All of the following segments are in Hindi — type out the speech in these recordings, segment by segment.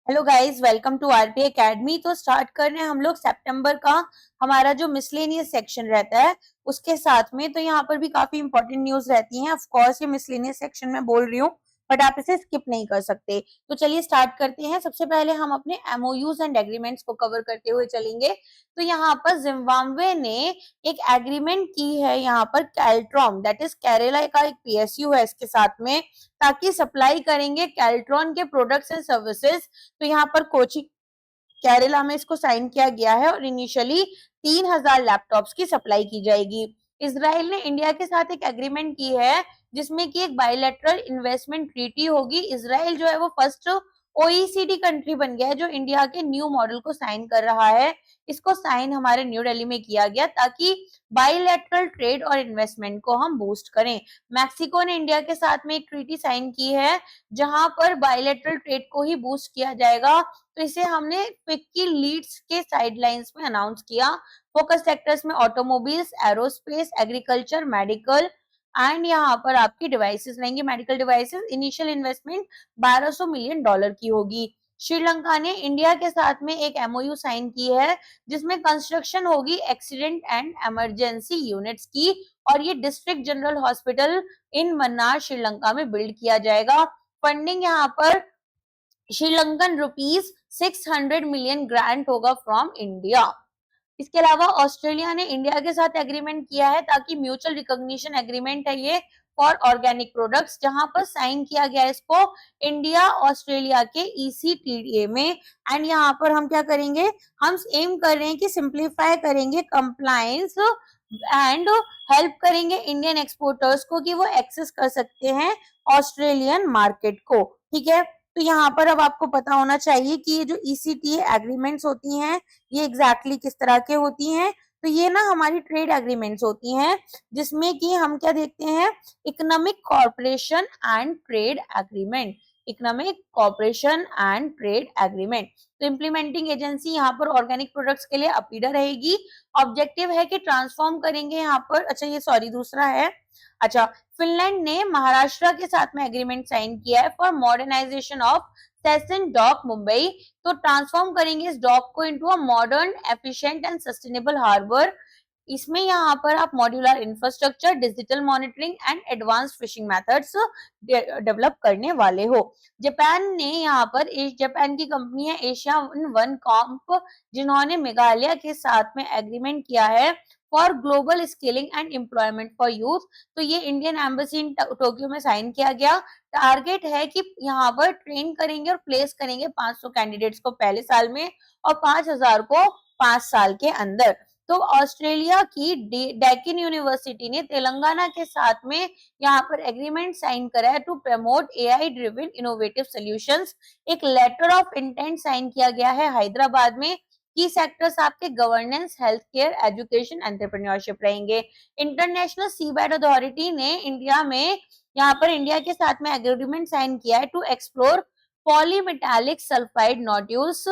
Hello guys, welcome to RP academy. तो स्टार्ट कर रहे हैं हम लोग सितंबर का हमारा जो मिसलेनियस सेक्शन रहता है उसके साथ में। तो यहाँ पर भी काफी इंपॉर्टेंट न्यूज रहती हैं। ऑफ कोर्स ये मिसलेनियस सेक्शन में बोल रही हूँ, बट आप इसे स्किप नहीं कर सकते। तो चलिए स्टार्ट करते हैं। सबसे पहले हम अपने एमओयूज एंड एग्रीमेंट्स को कवर करते हुए चलेंगे। तो यहाँ पर जिम्बाब्वे ने एक एग्रीमेंट की है यहाँ पर कैल्ट्रॉन, दैट इज केरला का एक पीएसयू है इसके साथ में, ताकि सप्लाई करेंगे कैल्ट्रॉन के प्रोडक्ट्स एंड सर्विसेज। तो यहाँ पर कोची केरला में इसको साइन किया गया है और इनिशियली 3000 लैपटॉप्स की सप्लाई की जाएगी। इसराइल ने इंडिया के साथ एक एग्रीमेंट की है जिसमें कि एक बायलैटरल इन्वेस्टमेंट ट्रीटी होगी। इसराइल जो है वो फर्स्ट ओईसीडी कंट्री बन गया है जो इंडिया के न्यू मॉडल को साइन कर रहा है। इसको साइन हमारे न्यू दिल्ली में किया गया ताकि बायलैटरल ट्रेड और इन्वेस्टमेंट को हम बूस्ट करें। मैक्सिको ने इंडिया के साथ में एक ट्रीटी साइन की है जहां पर बायलैटरल ट्रेड को ही बूस्ट किया जाएगा। तो इसे हमने फिक्की लीड्स के साइडलाइंस में अनाउंस किया। फोकस सेक्टर्स में automobiles, aerospace, agriculture, medical and यहाँ पर आपकी डिवाइसेस रहेंगे। Medical devices initial investment $1200 million की होगी। श्रीलंका ने इंडिया के साथ में एक एमओयू साइन की है जिसमें कंस्ट्रक्शन होगी एक्सीडेंट एंड इमरजेंसी यूनिट्स की, और ये district general hospital in Mannar Sri Lanka में बिल्ड किया जाएगा। फंडिंग यहाँ पर श्रीलंकन रुपीस 600 मिलियन ग्रांट होगा फ्रॉम इंडिया। इसके अलावा ऑस्ट्रेलिया ने इंडिया के साथ एग्रीमेंट किया है ताकि म्यूचुअल रिकॉग्निशन एग्रीमेंट है ये फॉर ऑर्गेनिक प्रोडक्ट्स, जहां पर साइन किया गया इसको इंडिया ऑस्ट्रेलिया के ईसीटीडीए में। एंड यहाँ पर हम क्या करेंगे, हम एम कर रहे हैं कि सिंप्लीफाई करेंगे कंप्लायंस एंड हेल्प करेंगे इंडियन एक्सपोर्टर्स को कि वो एक्सेस कर सकते हैं ऑस्ट्रेलियन मार्केट को। ठीक है, तो यहाँ पर अब आपको पता होना चाहिए कि ये जो ईसीटीए एग्रीमेंट्स होती हैं ये एग्जैक्टली किस तरह के होती हैं। तो ये ना हमारी ट्रेड एग्रीमेंट्स होती हैं जिसमें कि हम क्या देखते हैं, economic corporation and trade agreement, economic corporation and trade agreement. तो इम्प्लीमेंटिंग एजेंसी यहाँ पर ऑर्गेनिक प्रोडक्ट्स के लिए अपीडा रहेगी। ऑब्जेक्टिव है कि ट्रांसफॉर्म करेंगे यहाँ पर, अच्छा ये सॉरी दूसरा है। अच्छा, फिनलैंड ने महाराष्ट्र के साथ में एग्रीमेंट साइन किया है for modernisation of Sassoon dock Mumbai. तो ट्रांसफॉर्म करेंगे इस डॉक को into a modern, efficient and sustainable harbour. इसमें यहाँ पर आप modular infrastructure, digital monitoring and advance fishing methods develop करने वाले हो। जापान ने यहाँ पर, जापान की कंपनी है एशिया वन कॉम्प, जिन्होंने मेघालय के साथ में एग्रीमेंट किया है for global skilling and employment for youth. तो ये इंडियन एम्बेसी इन टोक्यो में साइन किया गया। टारगेट है कि यहाँ पर ट्रेन करेंगे और प्लेस करेंगे 500 कैंडिडेट्स को पहले साल में और 5000 को 5 साल के अंदर। तो ऑस्ट्रेलिया की डेकिन यूनिवर्सिटी ने तेलंगाना के साथ में यहाँ पर एग्रीमेंट साइन करा है to promote AI driven innovative solutions. एक लेटर ऑफ इंटेंट साइन किया गया है हैदराबाद में। की सेक्टर्स आपके governance, health care, education, entrepreneurship रहेंगे। इंटरनेशनल सीबेड अथॉरिटी ने इंडिया में यहाँ पर इंडिया के साथ में एग्रीमेंट साइन किया है to explore polymetallic sulphide nodules.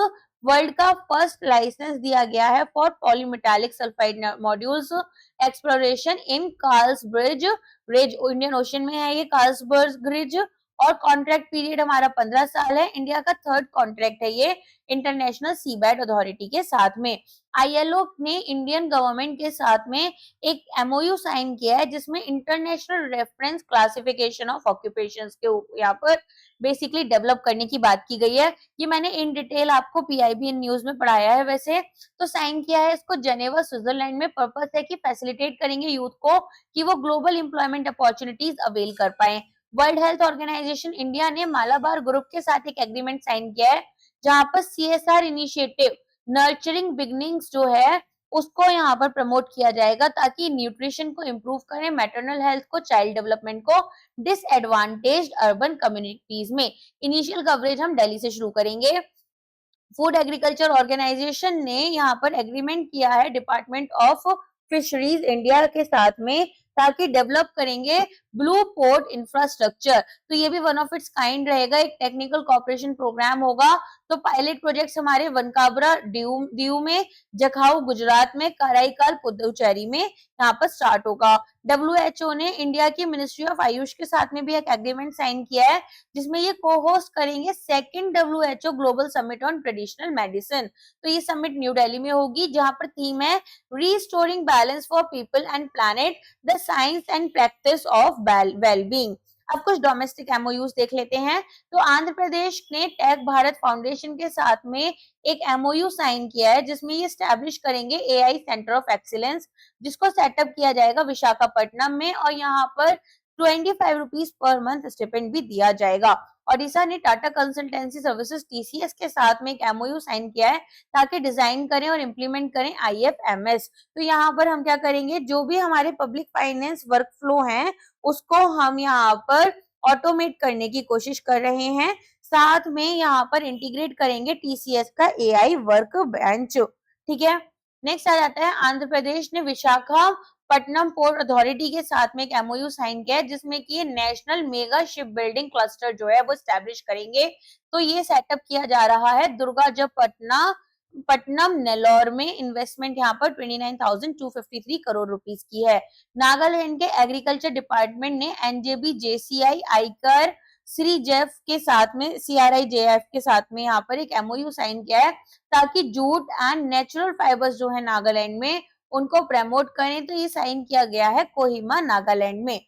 World का फर्स्ट लाइसेंस दिया गया है for polymetallic sulphide modules exploration in Carlsbridge ridge, Indian Ocean में है ये कार्ल्सबर्ग रिज। और कॉन्ट्रैक्ट पीरियड हमारा 15 साल है। इंडिया का थर्ड कॉन्ट्रैक्ट है ये इंटरनेशनल सीबेड अथॉरिटी के साथ में। आईएलओ ने इंडियन गवर्नमेंट के साथ में एक एमओयू साइन किया है जिसमें international reference classification of occupations के यहाँ पर बेसिकली डेवलप करने की बात की गई है। ये मैंने इन डिटेल आपको पीआईबी न्यूज में पढ़ाया है वैसे। तो साइन किया है इसको जेनेवा स्विट्जरलैंड में। पर्पस है कि फैसिलिटेट करेंगे यूथ को कि वो ग्लोबल एम्प्लॉयमेंट अपॉर्चुनिटीज अवेल कर पाए। वर्ल्ड हेल्थ ऑर्गेनाइजेशन इंडिया ने मालाबार ग्रुप के साथ एक एग्रीमेंट साइन किया है जहां पर सीएसआर इनिशिएटिव नर्चरिंग बिगनिंग्स जो है उसको यहाँ पर प्रमोट किया जाएगा ताकि न्यूट्रिशन को इम्प्रूव करें, मैटरनल हेल्थ को, चाइल्ड डेवलपमेंट को डिसएडवांटेज्ड अर्बन कम्युनिटीज में। इनिशियल कवरेज हम दिल्ली से शुरू करेंगे। फूड एग्रीकल्चर ऑर्गेनाइजेशन ने यहाँ पर एग्रीमेंट किया है डिपार्टमेंट ऑफ फिशरीज इंडिया के साथ में ताकि डेवलप करेंगे ब्लू पोर्ट इंफ्रास्ट्रक्चर, तो ये भी वन ऑफ इट्स काइंड रहेगा, एक टेक्निकल कॉपरेशन प्रोग्राम होगा। तो पायलट प्रोजेक्ट्स हमारे वनकाबरा दीव में, जखाऊ गुजरात में, कराईकाल पुदुचेरी में यहाँ पर स्टार्ट होगा। WHO ने इंडिया की मिनिस्ट्री ऑफ आयुष के साथ में भी एक एग्रीमेंट साइन किया है, जिसमें ये को होस्ट करेंगे second WHO global summit on traditional medicine. तो ये समिट न्यू दिल्ली में होगी, जहां पर थीम है restoring balance for people and planet, the science and practice of wellbeing. अब कुछ डोमेस्टिक एमओयूज देख लेते हैं। तो आंध्र प्रदेश ने टेक भारत फाउंडेशन के साथ में एक एमओयू साइन किया है, जिसमें ये स्टैब्लिश करेंगे एआई सेंटर ऑफ एक्सीलेंस, जिसको सेटअप किया जाएगा विशाखापट्टनम में, और यहाँ पर 25 रुपीज पर मंथ स्टिपेंड भी दिया जाएगा। ओडिशा ने टाटा कंसल्टेंसी सर्विसेज TCS के साथ में एक एमओयू साइन किया है, ताकि डिजाइन करें और इम्प्लीमेंट करें IFMS। तो यहाँ पर हम क्या करेंगे, जो भी हमारे पब्लिक फाइनेंस वर्क फ्लो है उसको हम यहाँ पर ऑटोमेट करने की कोशिश कर रहे हैं, साथ में यहाँ पर इंटीग्रेट करेंगे TCS का AI वर्क बेंच। ठीक है, नेक्स्ट आ जाता है, आंध्र प्रदेश ने विशाखापट्टनम पोर्ट अथॉरिटी के साथ में एक एमओयू साइन किया है, जिसमें कि national mega ship building cluster जो है वो स्टैब्लिश करेंगे। तो ये सेटअप किया जा रहा है पट्टनम नेल्लोर में, इन्वेस्टमेंट यहाँ पर 29,253 करोड़ रुपीस की है। नागालैंड के एग्रीकल्चर डिपार्टमेंट ने NJB JCI आईकर CRIJF के साथ में CRIJF के साथ में यहाँ पर एक MOU साइन किया है, ताकि जूट एंड नेचुरल फाइबर्स जो है नागालैंड में उनको प्रमोट करें। तो ये साइन किया गया है कोहिमा नागालैंड में।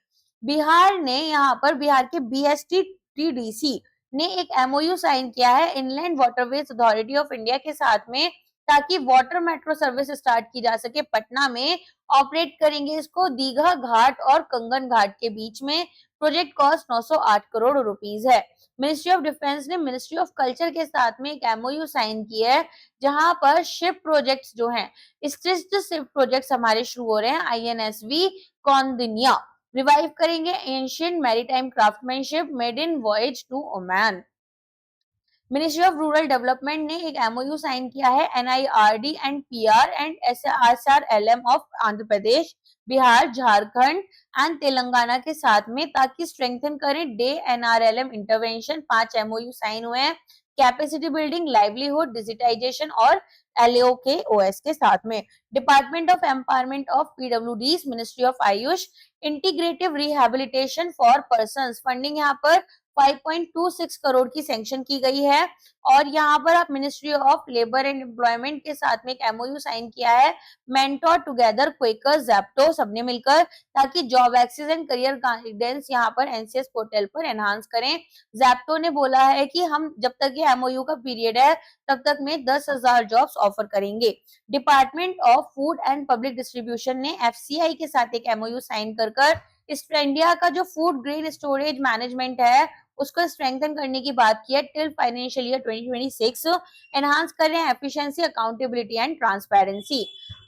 बिहार ने यहाँ पर बिहार के BSTTDC ने एक MOU साइन किया है inland waterways authority of India के साथ में, ताकि वाटर मेट्रो सर्विस स्टार्ट की जा सके पटना में। ऑपरेट करेंगे इसको दीघा घाट और कंगन घाट के बीच में। प्रोजेक्ट कॉस्ट 908 करोड़ रुपीस है। मिनिस्ट्री ऑफ डिफेंस ने मिनिस्ट्री ऑफ कल्चर के साथ में एक MOU साइन किया है, जहां पर शिप प्रोजेक्ट्स जो हैं, शिप प्रोजेक्ट्स हमारे शुरू हो रहे हैं। INSV कौंडिन्या रिवाइव करेंगे ancient maritime craftsmanship maiden voyage to Oman. Ministry of rural development ने एक MOU साइन किया है NIRD and PR and SRLM of Andhra Pradesh, Bihar, Jharkhand and Telangana के साथ में, ताकि स्ट्रेंथन करें the NRLM intervention. 5 MOU sign हुए हैं, कैपेसिटी बिल्डिंग, लाइवलीहुड, डिजिटाइजेशन और LOKOS के साथ में। Department of empowerment of PWDs, ministry of Ayush, integrative rehabilitation for persons, funding यहाँ पर 5.26 करोड़ की सैंक्शन की गई है। और यहाँ पर आप ministry of labour and employment के साथ में एक MOU साइन किया है, मेंटोर टुगेदर क्विकर ज़ेप्टो सबने मिलकर, ताकि job access and career guidance यहाँ पर NCS पोर्टल पर एनहांस करें। ज़ेप्टो ने बोला है कि हम जब तक ये MOU का पीरियड है तब तक में 10,000 जॉब्स ऑफर करेंगे। Department of food and public distribution ने FCI के साथ एक MOU साइन कर इस इंडिया का जो फूड ग्रेन स्टोरेज मैनेजमेंट है उसको स्ट्रेंथन करने की बात की है टिल फाइनेंशियल ईयर 2026, एनहांस कर रहे हैं efficiency, accountability and transparency.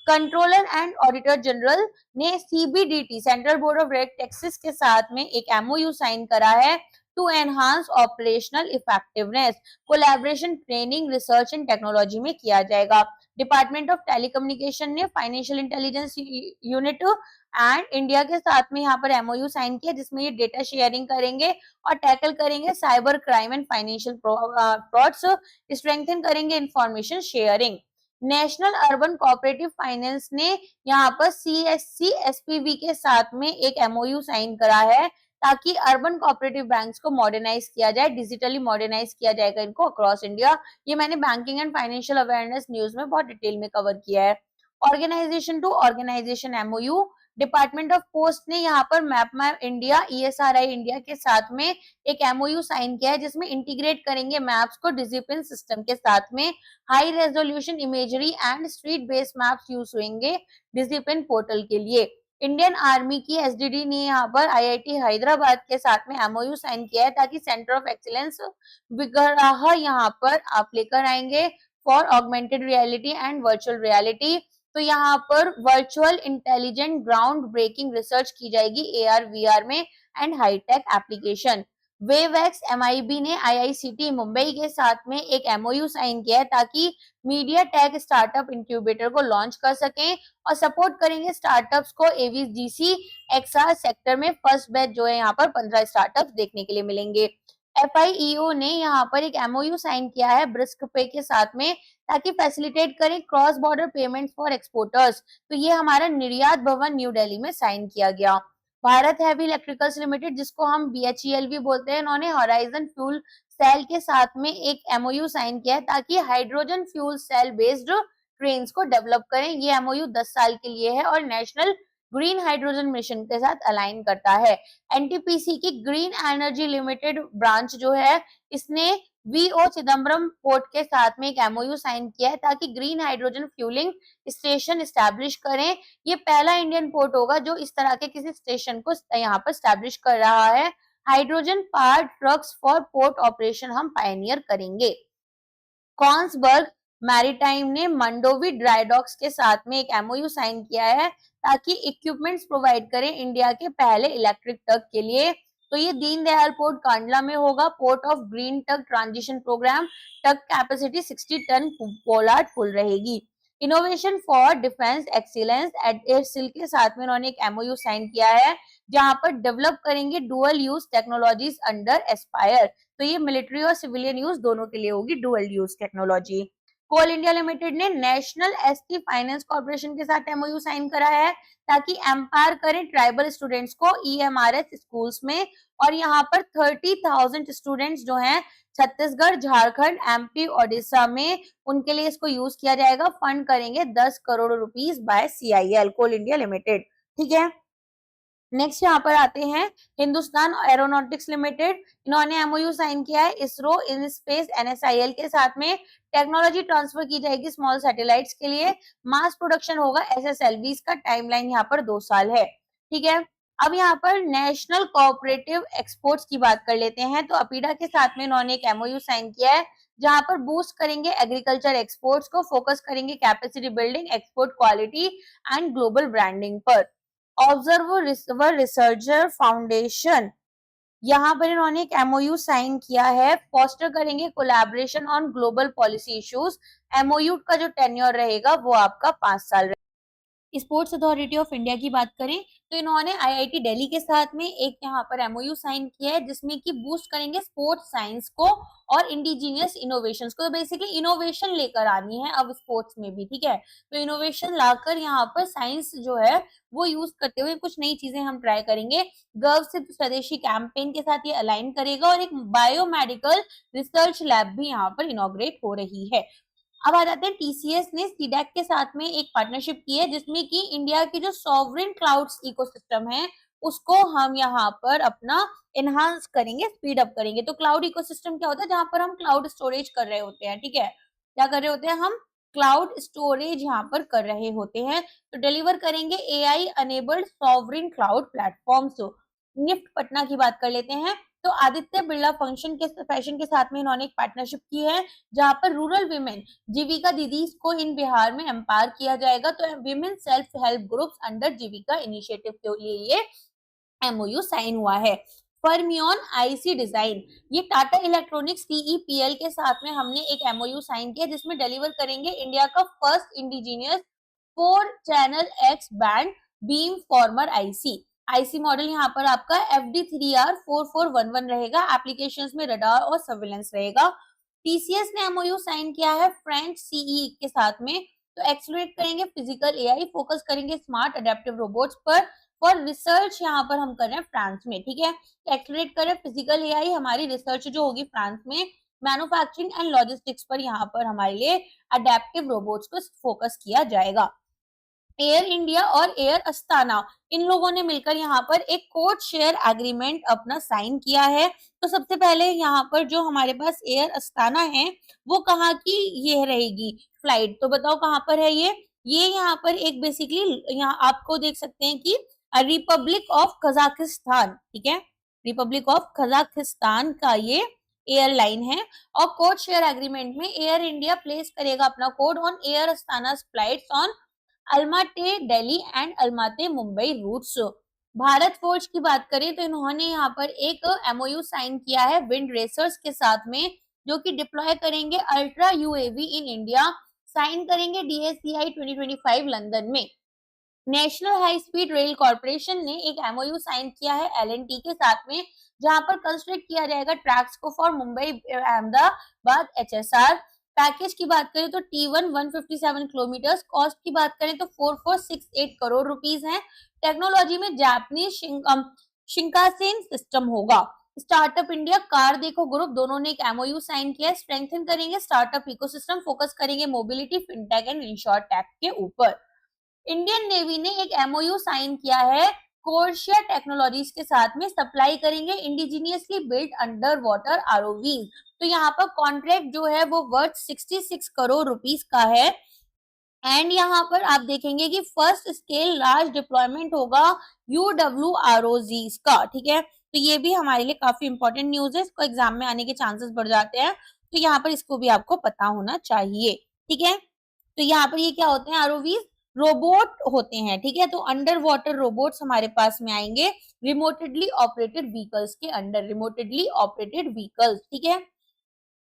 Controller and auditor general ने CBDT central board of direct taxes के साथ में एक MOU साइन करा है to enhance operational effectiveness. Collaboration, training, research and technology में किया जाएगा। डिपार्टमेंट ऑफ टेलीकम्युनिकेशन ने financial intelligence unit and India के साथ में यहाँ पर MOU साइन किया, जिसमें ये डेटा शेयरिंग करेंगे और टैकल करेंगे cyber crime and financial frauds, strengthen करेंगे information sharing. National urban cooperative finance ने यहाँ पर CSC SPV के साथ में एक MOU साइन करा है, ताकि अर्बन कोऑपरेटिव बैंक्स को मॉडर्नाइज किया जाए, डिजिटली मॉडर्नाइज किया जाएगा इनको अक्रॉस इंडिया। ये मैंने banking and financial awareness news में बहुत डिटेल में कवर किया है। Organisation to organisation MOU, department of post ने यहाँ पर मैप इंडिया ESRI इंडिया के साथ में एक MOU साइन किया है, जिसमें इंटीग्रेट करेंगे मैप्स को डिजिपिन सिस्टम के साथ में। High resolution imagery and street based maps use होंगे डिजिपिन पोर्टल के लिए। इंडियन आर्मी की SDD ने यहाँ पर IIT हैदराबाद के साथ में MOU साइन किया है, ताकि सेंटर ऑफ एक्सीलेंस विग्रह यहाँ पर आप लेकर आएंगे for augmented reality and virtual reality. तो यहाँ पर virtual intelligent ground breaking research की जाएगी AR VR में and hitech application. WaveX MIB ने आईआईसीटी मुंबई के साथ में एक एमओयू साइन किया है ताकि मीडिया टेक स्टार्टअप इंक्यूबेटर को लॉन्च कर सकें और सपोर्ट करेंगे स्टार्टअप्स को। एवीजीसी एक्सआर सेक्टर में फर्स्ट बैच जो है यहाँ पर 15 स्टार्टअप्स देखने के लिए मिलेंगे। एफआईईओ ने यहाँ पर एक एमओयू साइन किया है ब्रिस्क पे के साथ में ताकि फैसिलिटेट करें cross border payment for exporters. तो ये हमारा निर्यात भवन न्यू दिल्ली में साइन किया गया। भारत हैवी इलेक्ट्रिकल्स लिमिटेड जिसको हम बीएचईएल भी बोलते हैं, इन्होंने होराइजन फ्यूल सेल के साथ में एक एमओयू साइन किया है ताकि hydrogen fuel cell based trains को डेवलप करें। ये एमओयू 10 साल के लिए है और नेशनल ग्रीन हाइड्रोजन मिशन के साथ अलाइन करता है। एनटीपीसी की ग्रीन एनर्जी लिमिटेड ब्रांच जो है इसने वीओ चिदम्बरम पोर्ट के साथ में एक एमओयू साइन किया है ताकि green hydrogen fuelling station establish करें। ये पहला इंडियन पोर्ट होगा जो इस तरह के किसी स्टेशन को यहाँ पर एस्टैब्लिश कर रहा है। Hydrogen power trucks for port operation हम पायनियर करेंगे। कॉन्सबर्ग मैरीटाइम ने मंडोवी ड्राई डॉक्स के साथ में एक एमओयू साइन किया है ताकि इक्विपमेंट्स प्रोवाइड करें इंडिया के पहले इलेक्ट्रिक ट्रक के लिए। तो ये दीनदयाल पोर्ट कांडला में होगा। Port of green truck transition programme, truck capacity 60 ton bollard pull रहेगी। इनोवेशन फॉर डिफेंस एक्सीलेंस एडएसिल के साथ में उन्होंने एक एमओयू साइन किया है जहां पर डेवलप करेंगे dual use technologies under Aspire. तो ये मिलिट्री और सिविलियन यूज दोनों के लिए होगी डुअल यूज टेक्नोलॉजी। कोल इंडिया लिमिटेड ने नेशनल एसटी फाइनेंस कॉर्पोरेशन के साथ एमओयू साइन करा है ताकि एम्पायर करें ट्राइबल स्टूडेंट्स को ईएमआरएस स्कूल्स में। और यहाँ पर 30,000 स्टूडेंट्स जो हैं छत्तीसगढ़, झारखंड, एमपी, ओडिशा में उनके लिए इसको यूज किया जाएगा। फंड करेंगे 10 करोड़ रुपीस बाय सीआईएल कोल इंडिया लिमिटेड। ठीक है, नेक्स्ट यहाँ पर आते हैं हिंदुस्तान एरोनॉटिक्स लिमिटेड। इन्होंने एमओयू साइन किया है इसरो इन स्पेस एनएसआईएल के साथ में। टेक्नोलॉजी ट्रांसफर की जाएगी स्मॉल सैटेलाइट्स के लिए। मास प्रोडक्शन होगा एसएसएलवी का टाइमलाइन यहाँ पर 2 साल है। ठीक है, अब यहाँ पर नेशनल कोऑपरेटिव एक्सपोर्ट्स की बात कर लेते हैं। तो अपीडा के साथ में इन्होंने एक एमओयू साइन किया है जहां पर बूस्ट करेंगे एग्रीकल्चर एक्सपोर्ट्स को, फोकस करेंगे capacity building, export quality and global branding पर। ऑब्जर्वर रिसर्चर फाउंडेशन यहाँ पर इन्होंने एक एमओयू साइन किया है। फोस्टर करेंगे collaboration on global policy issues. MOU का जो टेन्योर रहेगा वो आपका 5 साल। स्पोर्ट्स अथॉरिटी ऑफ इंडिया की बात करें तो इन्होंने आईआईटी दिल्ली के साथ में एक यहाँ पर एमओयू साइन किया है जिसमें कि बूस्ट करेंगे स्पोर्ट्स साइंस को और इंडिजीनियस इनोवेशंस को। तो बेसिकली इनोवेशन लेकर आनी है अब स्पोर्ट्स में भी। ठीक है, तो इनोवेशन लाकर यहाँ पर साइंस जो है वो यूज करते हुए कुछ नई चीजें हम ट्राई करेंगे। गर्व सिर्फ स्वदेशी कैंपेन के साथ ये अलाइन करेगा और एक बायोमेडिकल रिसर्च लैब भी यहाँ पर इनॉग्रेट हो रही है। अब आ जाते हैं टीसीएस ने सीडैक के साथ में एक पार्टनरशिप की है जिसमें कि इंडिया की जो सॉवरेन क्लाउड्स इकोसिस्टम है उसको हम यहाँ पर अपना एनहांस करेंगे, स्पीड अप करेंगे। तो क्लाउड इकोसिस्टम क्या होता है, जहां पर हम क्लाउड स्टोरेज कर रहे होते हैं। ठीक है, क्या कर रहे होते हैं हम, क्लाउड स्टोरेज यहाँ पर कर रहे होते हैं। तो डिलीवर करेंगे AI enabled sovereign cloud platforms. NIFT Patna की बात कर लेते हैं। तो आदित्य बिरला फैशन के साथ में इन्होंने एक पार्टनरशिप की है जहां पर रूरल विमेन जीविका दीदी को इन बिहार में एम्पावर किया जाएगा। तो women self help groups under Jeevika initiative के लिए ये एमओयू साइन हुआ है। फर्मियन आईसी डिजाइन, ये टाटा इलेक्ट्रॉनिक्स टीईपीएल के साथ में हमने एक एमओयू साइन किया जिसमें डिलीवर करेंगे इंडिया का first indigenous 4 channel x band beam farmer IC model यहाँ पर आपका FD3R4411 रहेगा। एप्लीकेशंस में रडार और सर्विलेंस रहेगा। टीसीएस ने एमओयू साइन किया है फ्रेंच सीई के साथ में। तो एक्सप्लोरेट करेंगे फिजिकल एआई, फोकस करेंगे स्मार्ट अडेप्टिव रोबोट्स पर। फॉर रिसर्च यहाँ पर हम कर रहे हैं फ्रांस में। ठीक है, एक्सप्लोरेट करें फिजिकल एआई, हमारी रिसर्च जो होगी फ्रांस में। मैन्युफैक्चरिंग एंड लॉजिस्टिक्स पर यहाँ पर हमारे लिए अडेप्टिव रोबोट्स को फोकस किया जाएगा। एयर इंडिया और एयर अस्ताना इन लोगों ने मिलकर यहाँ पर एक कोड शेयर एग्रीमेंट अपना साइन किया है। तो सबसे पहले यहाँ पर जो हमारे पास एयर अस्ताना है वो कहाँ की ये रहेगी फ्लाइट, तो बताओ कहाँ पर है ये यहाँ पर एक बेसिकली यहाँ आपको देख सकते हैं कि रिपब्लिक ऑफ कजाकिस्तान। ठीक है, रिपब्लिक ऑफ कजाकिस्तान का ये एयरलाइन है। और कोड शेयर एग्रीमेंट में एयर इंडिया प्लेस करेगा अपना code on Air Astana flights on Almaty Delhi and Almaty Mumbai routes. Bharat Forge की बात करें तो इन्होंने यहाँ पर एक एमओयू साइन किया है विंड रेसर्स के साथ में, जो कि डिप्लॉय करेंगे ultra UAV in India. Sign करेंगे DSCI 2025 लंदन में। National high speed rail corporation ने एक एमओयू साइन किया है LNT के साथ में, जहां पर कंस्ट्रक्ट किया जाएगा ट्रैक्स को for Mumbai Ahmedabad HSR। Package की बात करें तो T1 157 किलोमीटर, कॉस्ट की बात करें तो 4468 करोड़ रुपीस है। टेक्नोलॉजी में जापानीज शिंकासेन सिस्टम होगा। स्टार्टअप इंडिया, कार देखो ग्रुप, दोनों ने एक एमओयू साइन किया है। स्ट्रेंथन करेंगे स्टार्टअप इकोसिस्टम, फोकस करेंगे मोबिलिटी, फिनटेक एंड इंश्योरटेक के ऊपर। इंडियन नेवी ने एक एमओयू साइन किया है कोर्शिया टेक्नोलॉजीज के साथ में, सप्लाई करेंगे इंडिजीनियसली बिल्ट अंडर वाटर आरओवीज। तो यहाँ पर कॉन्ट्रैक्ट जो है वो वर्थ 66 करोड़ रुपीस का है। एंड यहाँ पर आप देखेंगे कि फर्स्ट स्केल लार्ज डिप्लॉयमेंट होगा UWROZs का, ठीक है। तो ये भी हमारे लिए काफी इंपॉर्टेंट न्यूज है, इसको एग्जाम में आने के चांसेस बढ़ जाते हैं, तो यहाँ पर इसको भी आपको पता होना चाहिए, ठीक है। तो यहाँ पर ये क्या होते हैं, ROVs रोबोट होते हैं, ठीक है। तो अंडर वाटर रोबोट्स हमारे पास में आएंगे रिमोटेडली ऑपरेटेड व्हीकल्स के अंडर, रिमोटेडली ऑपरेटेड व्हीकल्स, ठीक है,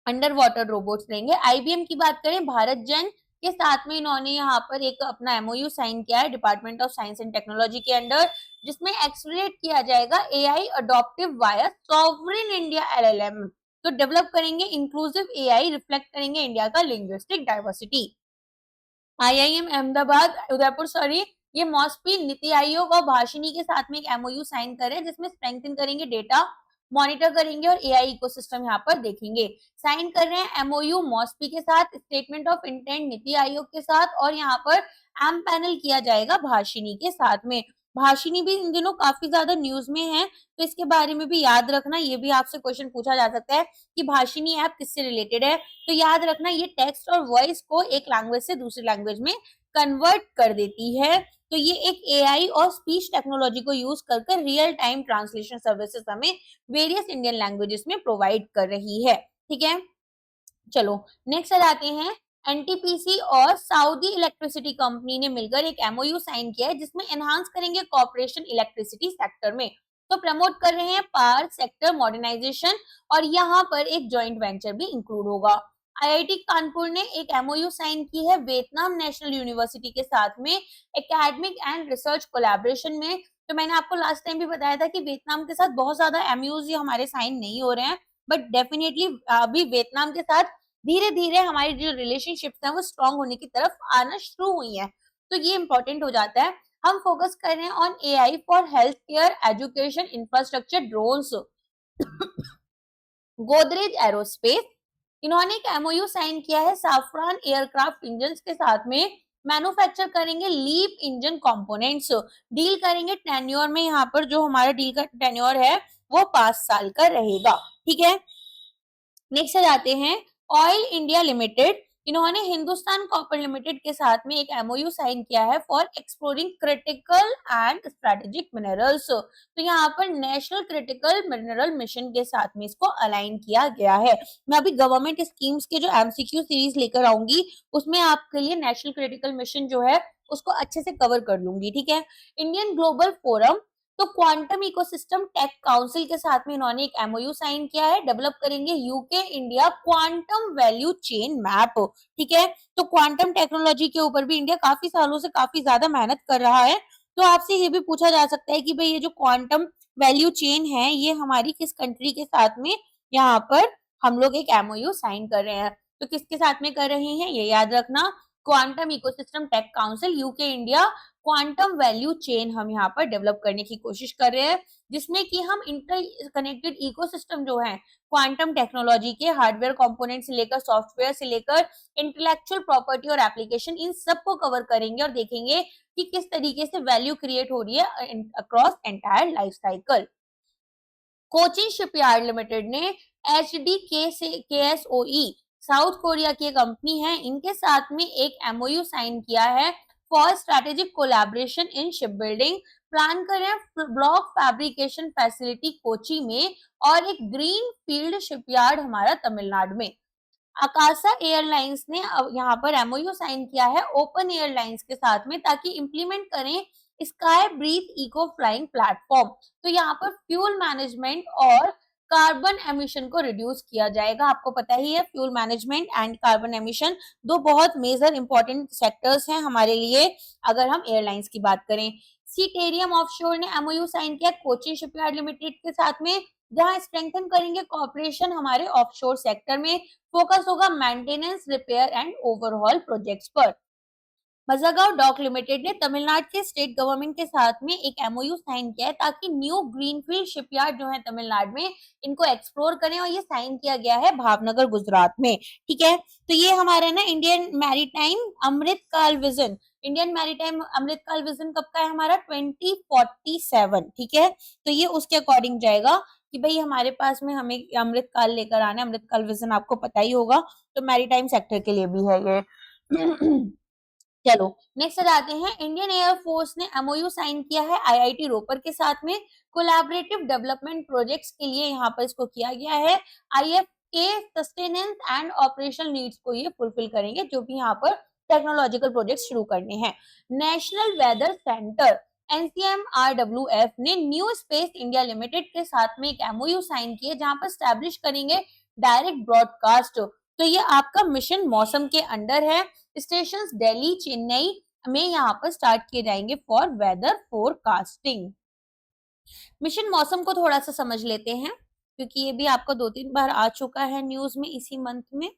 अंडर वाटर रोबोट्स रहेंगे। IBM की बात करें, भारत जेन के साथ में इन्होंने यहाँ पर एक अपना एमओयू साइन किया है department of science and technology के अंडर, जिसमें एक्सलरेट किया जाएगा AI adoptive via sovereign India LLM। तो डेवलप करेंगे इंक्लूसिव AI, रिफ्लेक्ट करेंगे इंडिया का linguistic diversity. IIM Ahmedabad Udaipur sorry, ये मॉस्पी, नीति आयोग और भाषिनी के साथ में एक एमओयू साइन करे, जिसमें स्ट्रेंथन करेंगे डेटा मॉनिटर करेंगे और AI इकोसिस्टम यहाँ पर देखेंगे। साइन कर रहे हैं एमओयू मॉस्पी के साथ, statement of intent NITI Aayog के साथ, और यहाँ पर एम पैनल किया जाएगा भाषिनी के साथ में। भाषिनी भी इन दिनों काफी ज्यादा न्यूज में है, तो इसके बारे में भी याद रखना, ये भी आपसे क्वेश्चन पूछा जा सकता है कि भाषिनी ऐप किससे रिलेटेड है। तो याद रखना, ये टेक्स्ट और वॉइस को एक लैंग्वेज से दूसरी लैंग्वेज में कन्वर्ट कर देती है। तो ये एक AI और स्पीच टेक्नोलॉजी को यूज कर रियल टाइम ट्रांसलेशन सर्विसेज हमें वेरियस इंडियन लैंग्वेजेस में प्रोवाइड कर रही है, ठीक है। चलो नेक्स्ट आ जाते हैं। NTPC और सऊदी इलेक्ट्रिसिटी कंपनी ने मिलकर एक एमओयू साइन किया है, जिसमें एनहांस करेंगे कॉर्पोरेशन इलेक्ट्रिसिटी सेक्टर में। तो प्रमोट कर रहे हैं पावर सेक्टर मॉडर्नाइजेशन, और यहाँ पर एक जॉइंट वेंचर भी इंक्लूड होगा। IIT कानपुर ने एक एमओयू साइन की है वियतनाम नेशनल यूनिवर्सिटी के साथ में एकेडमिक एंड रिसर्च कोलैबोरेशन में। तो मैंने आपको लास्ट टाइम भी बताया था कि वियतनाम के साथ बहुत ज्यादा एमओयूज हमारे साइन नहीं हो रहे हैं, बट डेफिनेटली अभी वियतनाम के साथ धीरे धीरे हमारी जो रिलेशनशिप्स हैं वो स्ट्रांग होने की तरफ आना शुरू हुई हैं। तो ये इंपॉर्टेंट हो जाता है। हम फोकस कर रहे हैं on AI for health care, education, infrastructure, drones. Godrej aerospace, इन्होंने एक एमओयू साइन किया है साफरान एयरक्राफ्ट इंजन के साथ में, मैन्युफैक्चर करेंगे लीप इंजन कंपोनेंट्स। डील करेंगे टेन्योर में, यहाँ पर जो हमारा डील का टेन्योर है वो 5 साल का रहेगा, ठीक है। नेक्स्ट आ जाते हैं ऑयल इंडिया लिमिटेड, इन्होंने हिंदुस्तान कॉपर लिमिटेड के साथ में एक एमओयू साइन किया है for exploring critical and strategic minerals. तो यहाँ पर नेशनल क्रिटिकल मिनरल मिशन के साथ में इसको अलाइन किया गया है। मैं अभी गवर्नमेंट स्कीम्स के जो MCQ सीरीज लेकर आऊंगी, उसमें आपके लिए नेशनल क्रिटिकल मिशन जो है उसको अच्छे से कवर कर लूंगी, ठीक है। इंडियन ग्लोबल फोरम, तो क्वांटम इकोसिस्टम टेक काउंसिल के साथ में इन्होंने एक एमओयू साइन किया है, डेवलप करेंगे UK India quantum value chain map, ठीक है। तो क्वांटम टेक्नोलॉजी के ऊपर भी इंडिया काफी सालों से काफी ज्यादा मेहनत कर रहा है। तो आपसे ये भी पूछा जा सकता है कि भाई ये जो क्वांटम वैल्यू चेन है ये हमारी किस कंट्री के साथ में यहाँ पर हम लोग एक एमओयू साइन कर रहे हैं। तो किसके साथ में कर रहे हैं ये याद रखना, quantum ecosystem tech council UK India quantum value chain हम यहाँ पर डेवलप करने की कोशिश कर रहे हैं, जिसमें कि हम इंटर कनेक्टेड इकोसिस्टम जो है क्वांटम टेक्नोलॉजी के हार्डवेयर कंपोनेंट से लेकर सॉफ्टवेयर से लेकर इंटेलेक्चुअल प्रॉपर्टी और एप्लीकेशन, इन सब को कवर करेंगे और देखेंगे कि किस तरीके से वैल्यू क्रिएट हो रही है across entire life cycle. Cochin shipyard limited ने HDKSOE साउथ कोरिया की कंपनी है, इनके साथ में एक एमओयू साइन किया है for strategic collaboration in ship building. Plan करें ब्लॉक फैब्रिकेशन फैसिलिटी कोची में और एक ग्रीन फील्ड शिपयार्ड हमारा तमिलनाडु में। आकाशा एयरलाइंस ने यहाँ पर एमओयू साइन किया है ओपन एयरलाइंस के साथ में, ताकि इंप्लीमेंट करें sky breathe eco flying platform. तो यहाँ पर फ्यूल मैनेजमेंट और कार्बन एमिशन को रिड्यूस किया जाएगा। आपको पता ही है fuel management and carbon emission दो बहुत मेजर इंपॉर्टेंट सेक्टर्स हैं हमारे लिए अगर हम एयरलाइंस की बात करें। सीटेरियम ऑफशोर ने एमओयू साइन किया कोचिन शिपयार्ड लिमिटेड के साथ में, जहां स्ट्रेंथन करेंगे कॉर्पोरेशन हमारे ऑफशोर सेक्टर में, फोकस होगा maintenance, repair and overhaul projects पर। मजागांव डॉक लिमिटेड ने तमिलनाडु के स्टेट गवर्नमेंट के साथ में एक एमओयू साइन किया है ताकि न्यू ग्रीनफील्ड शिपयार्ड जो है तमिलनाडु में इनको एक्सप्लोर करें, और ये साइन किया गया है भावनगर गुजरात में। ठीक है, तो ये हमारा ना Indian maritime Amritkaal vision, Indian maritime Amritkaal vision कब का है हमारा 2047। ठीक है, तो ये उसके अकॉर्डिंग जाएगा कि भाई हमारे पास में हमें अमृतकाल लेकर आना है। अमृतकाल विजन आपको पता ही होगा, तो मैरीटाइम सेक्टर के लिए भी है ये। चलो नेक्स्ट जाते हैं। इंडियन एयरफोर्स ने एमओयू साइन किया है आईआईटी रोपर के साथ में कोलैबोरेटिव डेवलपमेंट प्रोजेक्ट्स के लिए, यहाँ पर इसको किया गया है। आईएफ के सस्टेनेंस एंड ऑपरेशनल नीड्स को ये फुलफिल करेंगे, जो भी यहाँ पर टेक्नोलॉजिकल प्रोजेक्ट शुरू करने हैं। नेशनल वेदर सेंटर एनसीएमआरडब्ल्यूएफ ने न्यू स्पेस इंडिया लिमिटेड के साथ में एक एमओयू साइन किए, जहां पर स्टैब्लिश करेंगे डायरेक्ट ब्रॉडकास्ट। तो ये आपका मिशन मौसम के अंडर है। स्टेशंस दिल्ली, चेन्नई में यहाँ पर स्टार्ट किए जाएंगे फॉर वेदर फोरकास्टिंग। मिशन मौसम को थोड़ा सा समझ लेते हैं, क्योंकि ये भी आपका 2-3 बार आ चुका है न्यूज में इसी मंथ में।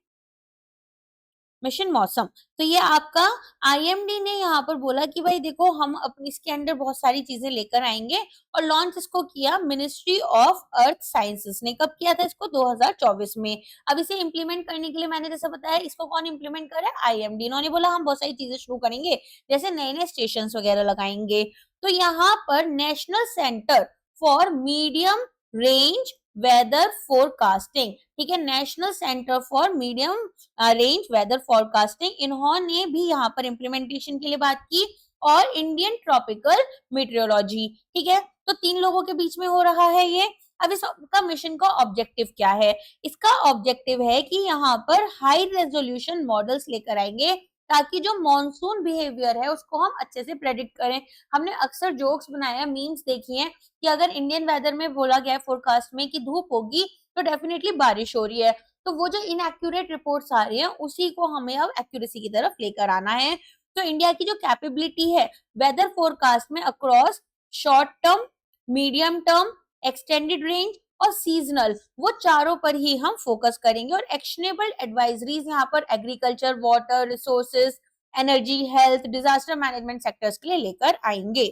मिशन मौसम, तो ये आपका आईएमडी ने यहाँ पर बोला कि भाई देखो हम अपने इसके अंदर बहुत सारी चीजें लेकर आएंगे, और लॉन्च इसको किया मिनिस्ट्री ऑफ अर्थ साइंसेस ने। कब किया था इसको? 2024 में। अब इसे इंप्लीमेंट करने के लिए मैंने जैसा बताया, इसको कौन इंप्लीमेंट कर रहा है? आईएमडी। इन्होंने बोला हम बहुत सारी चीजें शुरू करेंगे, जैसे नए नए स्टेशन वगैरह लगाएंगे। तो यहाँ पर national centre for medium range weather forecasting, ठीक है, national centre for medium range weather forecasting, इन्होंने भी यहाँ पर इम्प्लीमेंटेशन के लिए बात की, और इंडियन ट्रॉपिकल मीटेरोलॉजी। ठीक है, तो 3 लोगों के बीच में हो रहा है ये। अब इसका मिशन का ऑब्जेक्टिव क्या है? इसका ऑब्जेक्टिव है कि यहाँ पर हाई रेजोल्यूशन मॉडल्स लेकर आएंगे, ताकि जो मॉनसून बिहेवियर है उसको हम अच्छे से प्रेडिक्ट करें। हमने अक्सर जोक्स बनाया, मीम्स देखी हैं कि अगर इंडियन वेदर में बोला गया है फोरकास्ट में कि धूप होगी, तो डेफिनेटली बारिश हो रही है। तो वो जो इनएक्यूरेट रिपोर्ट्स आ रही हैं, उसी को हमें अब एक्यूरेसी की तरफ लेकर आना है। तो इंडिया की जो कैपेबिलिटी है वेदर फोरकास्ट में across short term, medium term, extended range और सीजनल, वो चारों पर ही हम फोकस करेंगे। और एक्शनेबल एडवाइजरीज यहाँ पर agriculture, water resources, energy, health, disaster management sectors के लिए लेकर आएंगे।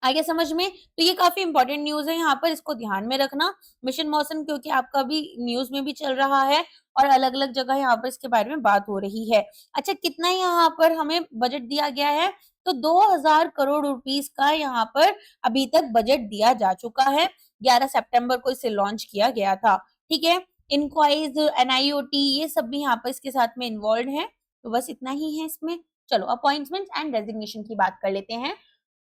आगे समझ में? तो ये काफी इंपॉर्टेंट न्यूज है, यहाँ पर इसको ध्यान में रखना। मिशन मौसम क्योंकि आपका भी न्यूज में भी चल रहा है, और अलग अलग जगह यहाँ पर इसके बारे में बात हो रही है। अच्छा, कितना यहाँ पर हमें बजट दिया गया है? तो 2000 करोड़ रुपीस का यहाँ पर अभी तक बजट दिया जा चुका है। 11 सितंबर को इसे लॉन्च किया गया था। ठीक है, इंक्वाइज, एनआईओटी, ये सब भी यहाँ पर इसके साथ में इन्वॉल्व है। तो बस इतना ही है इसमें। चलो अपॉइंटमेंट एंड डेजिग्नेशन की बात कर लेते हैं।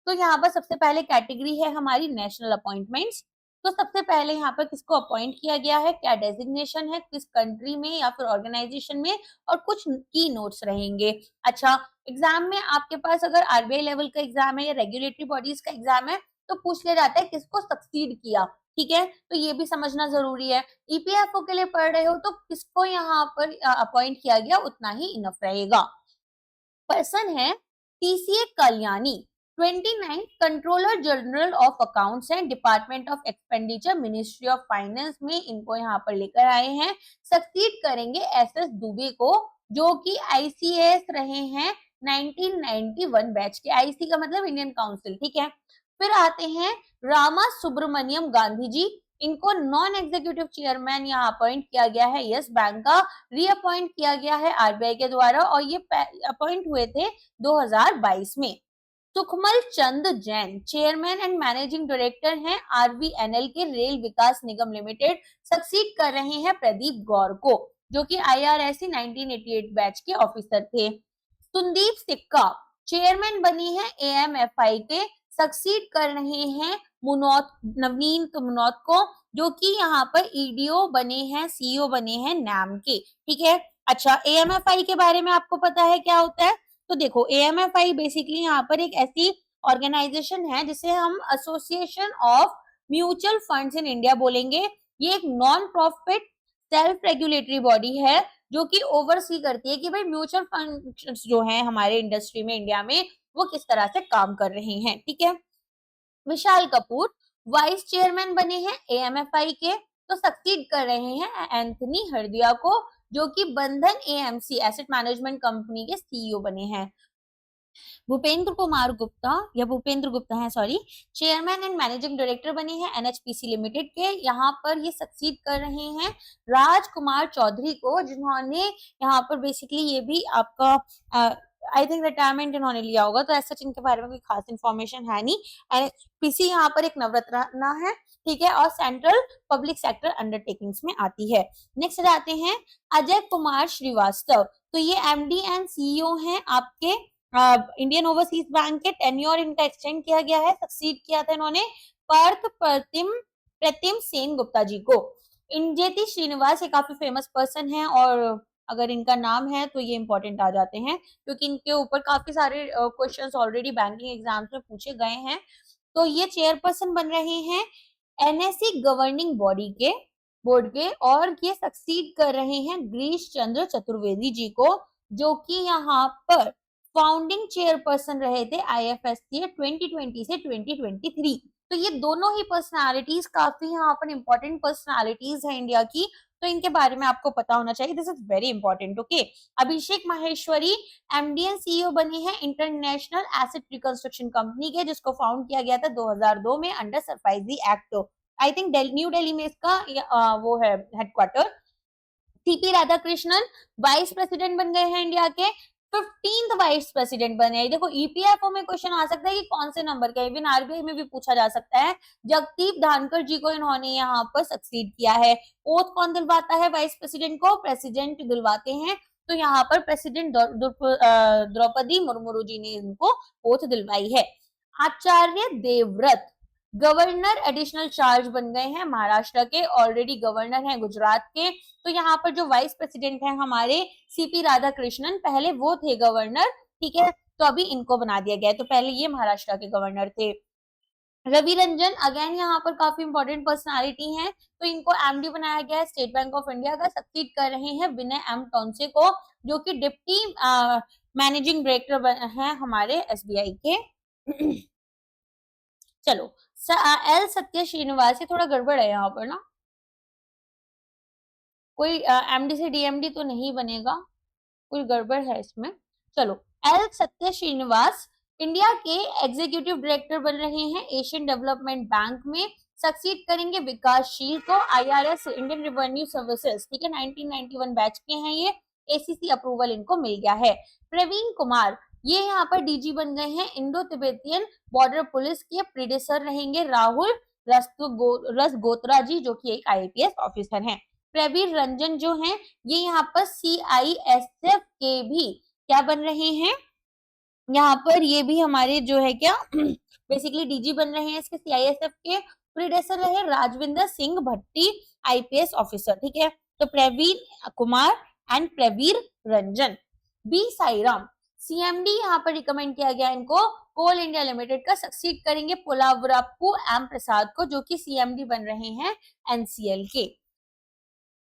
तो यहाँ पर सबसे पहले कैटेगरी है हमारी नेशनल अपॉइंटमेंट्स। तो सबसे पहले यहाँ पर किसको अपॉइंट किया गया है, क्या डेजिग्नेशन है, किस कंट्री में या फिर ऑर्गेनाइजेशन में, और कुछ की नोट्स रहेंगे। अच्छा, एग्जाम में आपके पास अगर आरबीआई लेवल का एग्जाम है या रेगुलेटरी बॉडीज का एग्जाम है, तो पूछ लिया जाता है किसको सक्सीड किया। ठीक है, तो ये भी समझना जरूरी है। ईपीएफओ के लिए पढ़ रहे हो तो किसको यहाँ पर अपॉइंट किया गया, उतना ही इनफ रहेगा। पर्सन है TCA Kalyani, 29 controller general of accounts हैं, department of expenditure, ministry of finance में इनको यहाँ पर लेकर आए हैं। सक्सीड करेंगे एसएस दुबे को, जो कि आईसीएस रहे हैं 1991 बैच के। आईसी का मतलब इंडियन काउंसिल। ठीक है, फिर आते हैं रामा सुब्रमण्यम गांधी जी, इनको नॉन एग्जीक्यूटिव चेयरमैन यहाँ अपॉइंट किया गया है यस बैंक का, रीअपॉइंट किया गया है आरबीआई के द्वारा, और ये अपॉइंट हुए थे 2022 में। Sukhmal Chand Jain chairman and managing director हैं आरवीएनएल के rail Vikas Nigam limited, succeed कर रहे हैं प्रदीप गौर को, जो कि आईआरएससी 1988 बैच के ऑफिसर थे। सुंदीप सिक्का चेयरमैन बनी है एएमएफआई के, सक्सीड कर रहे हैं नवनीत मुनोत को, जो कि यहाँ पर ईडीओ बने हैं, सीईओ बने हैं नैम के। ठीक है, अच्छा एएमएफआई के बारे में आपको पता है क्या होता है? तो देखो एएमएफआई बेसिकली यहाँ पर एक ऐसी ऑर्गेनाइजेशन है जिसे हम association of mutual funds in India बोलेंगे। ये एक non profit self regulatory body है जो कि ओवरसी करती है कि भाई म्यूचुअल फंड्स जो हैं हमारे इंडस्ट्री में इंडिया में वो किस तरह से काम कर रहे हैं, ठीक है। विशाल कपूर वाइस चेयरमैन बने हैं एएमएफआई के, तो सक्सीड कर रहे हैं एंथनी हरदिया को जो कि बंधन एएमसी एसेट मैनेजमेंट कंपनी के सीईओ बने हैं। भूपेंद्र कुमार गुप्ता या भूपेंद्र गुप्ता है sorry, chairman and managing director बने हैं एनएचपीसी लिमिटेड के, यहाँ पर ये सक्सीड कर रहे हैं राजकुमार चौधरी को जिन्होंने यहाँ पर बेसिकली ये भी आपका आई थिंक रिटायरमेंट इन्होंने लिया होगा, तो ऐसा इनके बारे में कोई खास इन्फॉर्मेशन है नहीं। एनएचपीसी यहाँ पर एक नवरत्ना है, ठीक है, और सेंट्रल पब्लिक सेक्टर अंडरटेकिंग्स में आती है। नेक्स्ट आते हैं अजय कुमार श्रीवास्तव, तो ये एमडी एंड सीईओ हैं आपके इंडियन ओवरसीज बैंक के। टेन्योर इनका एक्सटेंड किया गया है, सक्सीड किया था इन्होंने पार्थ प्रतिम सेन गुप्ता जी को। इंजेति श्रीनिवास ये काफी फेमस पर्सन है और अगर इनका नाम है तो ये इंपॉर्टेंट आ जाते हैं क्योंकि इनके ऊपर काफी सारे क्वेश्चंस ऑलरेडी बैंकिंग एग्जाम्स में पूछे गए हैं। तो ये चेयरपर्सन बन रहे हैं एनएससी गवर्निंग बॉडी के बोर्ड के और ये सक्सीड कर रहे हैं गिरीश चंद्र चतुर्वेदी जी को जो कि यहाँ पर फाउंडिंग चेयरपर्सन रहे थे आईएफएससी 2020 से 2023। तो ये दोनों ही पर्सनालिटीज काफी यहाँ पर इंपॉर्टेंट पर्सनालिटीज है इंडिया की, तो इनके बारे में आपको पता होना चाहिए, this is very important. Okay, Abhishek Maheshwari MD and CEO बने हैं इंटरनेशनल एसेट रिकंस्ट्रक्शन कंपनी के जिसको फाउंड किया गया था 2002 में under SARFAESI act. I think New Delhi में इसका वो है headquarter. CP Radhakrishnan vice president बन गए हैं इंडिया के, 15th वाइस प्रेसिडेंट बने। देखो ईपीएफओ में क्वेश्चन आ सकता है कि कौन से नंबर का, इवन आरबीआई में भी पूछा जा सकता है। जगदीप धानकर जी को इन्होंने यहाँ पर सक्सीड किया है। ओथ कौन दिलवाता है वाइस प्रेसिडेंट को? प्रेसिडेंट दिलवाते हैं, तो यहाँ पर प्रेसिडेंट द्रौपदी मुर्मू जी ने इनको ओथ दिलवाई है। Acharya Devvrat governor additional charge बन गए हैं महाराष्ट्र के, ऑलरेडी गवर्नर हैं गुजरात के। तो यहाँ पर जो वाइस प्रेसिडेंट हैं हमारे सीपी राधाकृष्णन, पहले वो थे गवर्नर, ठीक है, तो अभी इनको बना दिया गया है, तो पहले ये महाराष्ट्र के गवर्नर थे। रवि रंजन अगेन यहाँ पर काफी इंपॉर्टेंट पर्सनालिटी हैं, तो इनको एमडी बनाया गया है स्टेट बैंक ऑफ इंडिया का। सक्सीड कर रहे हैं विनय एम टोंसे को जो कि डिप्टी मैनेजिंग डायरेक्टर हैं हमारे एसबीआई के। चलो एल सत्य श्रीनिवास, थोड़ा गड़बड़ है यहाँ पर ना, कोई एमडी से डीएमडी तो नहीं बनेगा, कोई गड़बड़ है इसमें। चलो एल सत्य श्रीनिवास इंडिया के एग्जीक्यूटिव डायरेक्टर बन रहे हैं एशियन डेवलपमेंट बैंक में, सक्सीड करेंगे विकासशील को आईआरएस इंडियन रेवेन्यू सर्विसेज, ठीक है, 1991 बैच के हैं ये, एसीसी अप्रूवल इनको मिल गया है। प्रवीण कुमार ये यहाँ पर डीजी बन गए हैं इंडो तिब्बतियन बॉर्डर पुलिस के, प्रीडेसर रहेंगे राहुल रसगोत्रा जी जो कि एक आईपीएस ऑफिसर हैं। प्रवीर रंजन जो हैं ये यहाँ पर सीआईएसएफ के भी क्या बन रहे हैं, यहाँ पर ये भी हमारे जो है क्या बेसिकली डीजी बन रहे हैं इसके सीआईएसएफ के। प्रीडेसर रहे राजविंदर सिंह भट्टी आईपीएस ऑफिसर, ठीक है। तो Praveen Kumar and Praveer Ranjan. B Sairam CMD यहाँ पर रिकमेंड किया गया इनको कोल इंडिया लिमिटेड का, सक्सीड करेंगे पुलावराप्पू एम प्रसाद को जो कि सीएमडी बन रहे हैं एनसीएल के।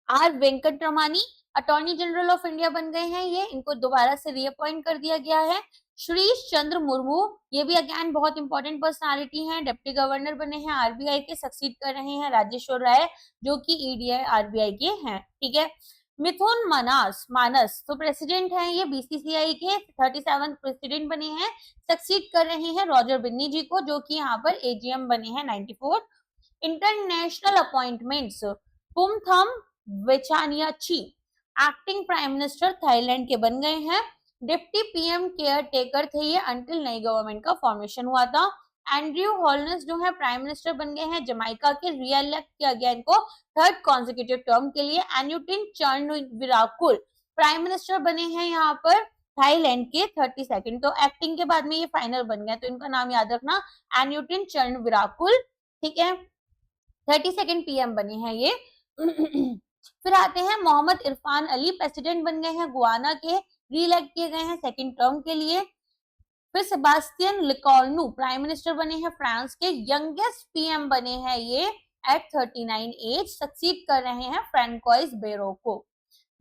R Venkataramani attorney general of India बन गए हैं ये, इनको दोबारा से रीअपॉइंट कर दिया गया है। श्रीश चंद्र मुर्मू ये भी अगेन बहुत इंपॉर्टेंट पर्सनालिटी हैं, डिप्टी गवर्नर बने हैं आरबीआई के, सक्सीड कर रहे हैं राजेश्वर राय जो कि ईडीआई आरबीआई के हैं, ठीक है। मिथुन मानस तो प्रेसिडेंट हैं ये बीसीसीआई के, 37 प्रेसिडेंट बने हैं, सक्सीड कर रहे हैं रॉजर बिन्नी जी को जो कि यहाँ पर एजीएम बने हैं 94। इंटरनेशनल अपॉइंटमेंट्स पुमथम वेचानियाची एक्टिंग प्राइम मिनिस्टर थाईलैंड के बन गए हैं, डिप्टी पीएम केयर टेकर थे ये अंटिल नई गवर्नमेंट का फॉर्मेशन हुआ था। एंड्रयू हॉलनेस जो है प्राइम मिनिस्टर बन गए हैं जमाइका के, रीइलेक्ट किया गया इनको 3rd कॉन्जिक्यूटिव टर्म के लिए। एन्युटिन चर्नविराकुल प्राइम मिनिस्टर बने हैं यहाँ पर थाईलैंड के 32nd, तो एक्टिंग के बाद में ये फाइनल बन गया, तो इनका नाम याद रखना एन्युटिन चर्नविराकुल, ठीक है, 32nd पीएम बने हैं ये। फिर आते हैं मोहम्मद इरफान अली, प्रेसिडेंट बन गए हैं गुआना के, रीइलेक्ट किए गए हैं 2nd टर्म के लिए। फिर सेबास्टियन लिकोर्नु प्राइम मिनिस्टर बने हैं फ्रांस के, यंगेस्ट पीएम बने हैं ये एट 39 एज, सक्सीड कर रहे हैं फ्रेंकोइस बेरो को।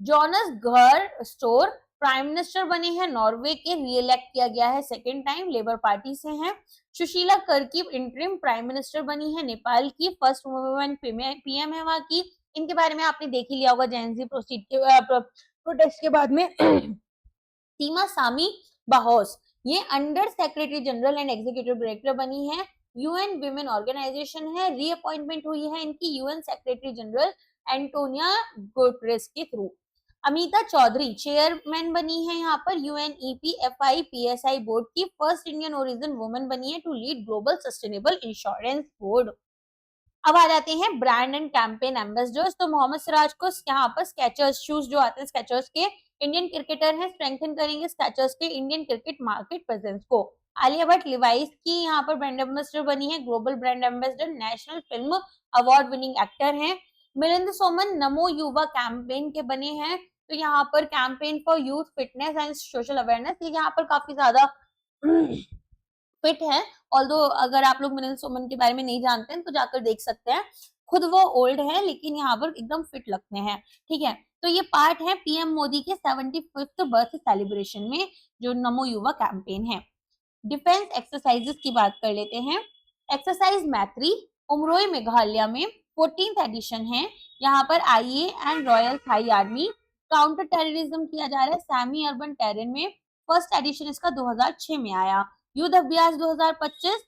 जोनस घर स्टोर प्राइम मिनिस्टर बने हैं नॉर्वे के, रीइलेक्ट किया गया है सेकेंड टाइम, लेबर पार्टी से हैं। Sushila Karki interim prime minister बनी है नेपाल की, फर्स्ट वुमेन पीएम है वहां की। इनके बारे में आपने देख ही लिया होगा जेएनजी प्रोटेस्ट के बाद में। सीमा सामी बाहोस ये under secretary general and executive director बनी है, यूएन विमेन ऑर्गेनाइजेशन है, रीअपॉइंटमेंट हुई है इनकी UN secretary general Antonio Guterres के थ्रू। अमिता चौधरी चेयरमैन बनी है यहाँ पर यूएनईपीएफआई पीएसआई बोर्ड की, फर्स्ट इंडियन ओरिजिन वुमेन बनी है to lead global sustainable insurance board. अब आ जाते हैं ब्रांड एंड कैंपेन एम्बेसडर्स। तो मोहम्मद सिराज को यहाँ पर स्केचर्स शूज जो आते हैं स्केचर्स के, इंडियन क्रिकेटर हैं, स्ट्रेंथन करेंगे स्केचर्स के इंडियन क्रिकेट मार्केट प्रेजेंस को। आलिया भट्ट लिवाइस की यहाँ पर ब्रांड एम्बेसडर बनी है, global brand ambassador, national film award winning actor हैं। मिलिंद सोमन नमो युवा कैंपेन के बने हैं, तो यहाँ पर campaign for youth fitness and social awareness, ये यहाँ पर काफी ज्यादा फिट है। ऑल्दो अगर आप लोग मिलिंद सोमन के बारे में नहीं जानते हैं तो जाकर देख सकते हैं, खुद वो ओल्ड है लेकिन यहाँ पर एकदम फिट लगते हैं, ठीक है। तो ये पार्ट है पीएम मोदी के 75th बर्थ सेलिब्रेशन में जो नमो युवा कैंपेन है। डिफेंस एक्सरसाइजेस की बात कर लेते हैं। एक्सरसाइज मैत्री उमरोई मेघालय में 14th एडिशन है, यहाँ पर IA and royal Thai army counter terrorism किया जा रहा है सेमी अर्बन टेरेन में, फर्स्ट एडिशन इसका 2006 में आया। युद्ध अभ्यास 2025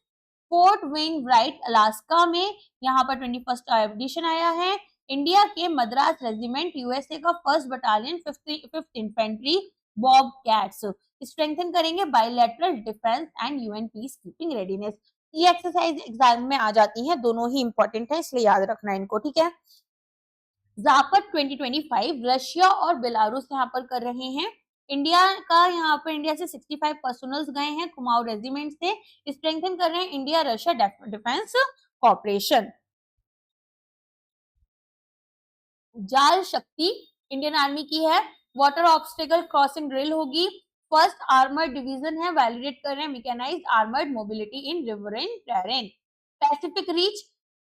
फोर्ट वेन राइट अलास्का में, यहाँ पर 21st एडिशन आया है। इंडिया के मद्रास रेजिमेंट यूएसए का first battalion 5th infantry Bobcats strengthen करेंगे bilateral defence and UN peace keeping readiness. ये एक्सरसाइज एग्जाम में आ जाती हैं, दोनों ही इंपॉर्टेंट है इसलिए याद रखना इनको, ठीक है। जापट 2025 रशिया और बेलारूस यहाँ पर कर रहे हैं। इंडिया का यहाँ पर इंडिया से 65 पर्सनल्स गए हैं कुमाऊं रेजिमेंट से, स्ट्रेंथन कर रहे हैं इंडिया रशिया डिफेंस कॉर्पोरेशन। जाल शक्ति इंडियन आर्मी की है, वाटर ऑब्स्टेकल क्रॉसिंग ड्रिल होगी, फर्स्ट आर्मर्ड डिवीजन है, वैलिडेट कर रहे हैं mechanised armoured mobility in riverine terrain. Pacific reach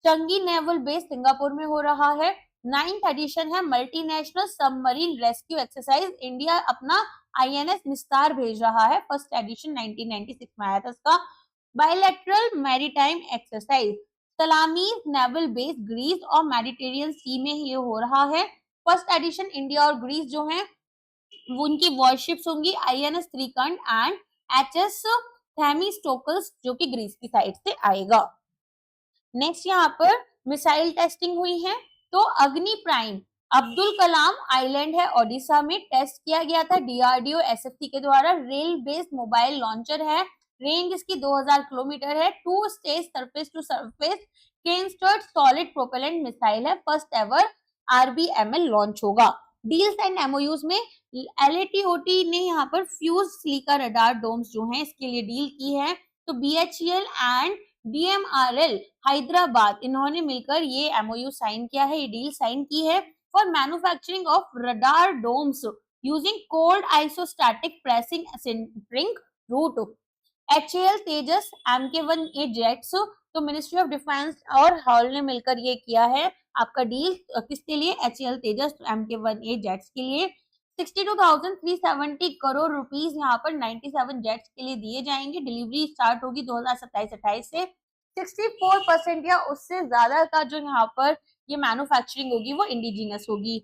Changi naval base Singapore में हो रहा है, 9th एडिशन है, multinational submarine rescue exercise, India अपना आईएनएस निस्तार भेज रहा है, फर्स्ट एडिशन 1996 में आया था इसका। Bilateral maritime exercise Salamis naval base Greece और मेडिटेरियन सी में ये हो रहा है, फर्स्ट एडिशन इंडिया और ग्रीस जो है वो उनकी वॉरशिप्स होंगी INS Trikand and HS Themistocles जो कि ग्रीस की साइड से आएगा। नेक्स्ट यहाँ पर मिसाइल टेस्टिंग हुई है, तो अग्नि प्राइम अब्दुल कलाम आइलैंड है ओडिशा में, टेस्ट किया गया था डीआरडीओ एसएफसी के द्वारा, रेल बेस्ड मोबाइल लॉन्चर है, रेंज इसकी 2000 किलोमीटर है, 2 stage surface to surface canistered solid propellant missile है, फर्स्ट एवर आरबीएमएल लॉन्च होगा। डील्स एंड एमओयूज में एलएटीओटी ने यहाँ पर फ्यूज सिलिका रडार डोम्स जो हैं इसके लिए डील की है, तो बीएचईएल एंड डीएमआरएल हैदराबाद इन्होंने मिलकर ये एमओयू साइन किया है, ये डील साइन की है for manufacturing of radar domes using cold isostatic pressing sintering route. HAL Tejas MK1A jets, तो मिनिस्ट्री ऑफ डिफेंस और हॉल ने मिलकर ये किया है आपका डील, किसके लिए, एचएएल तेजस MK1A जेट्स के लिए। 62,370 करोड़ रुपीस यहाँ पर 97 जेट्स के लिए दिए जाएंगे, डिलीवरी स्टार्ट होगी 2027-28 से। 64% या उससे ज्यादा का जो यहाँ पर ये मैन्युफैक्चरिंग होगी वो इंडिजिनस होगी।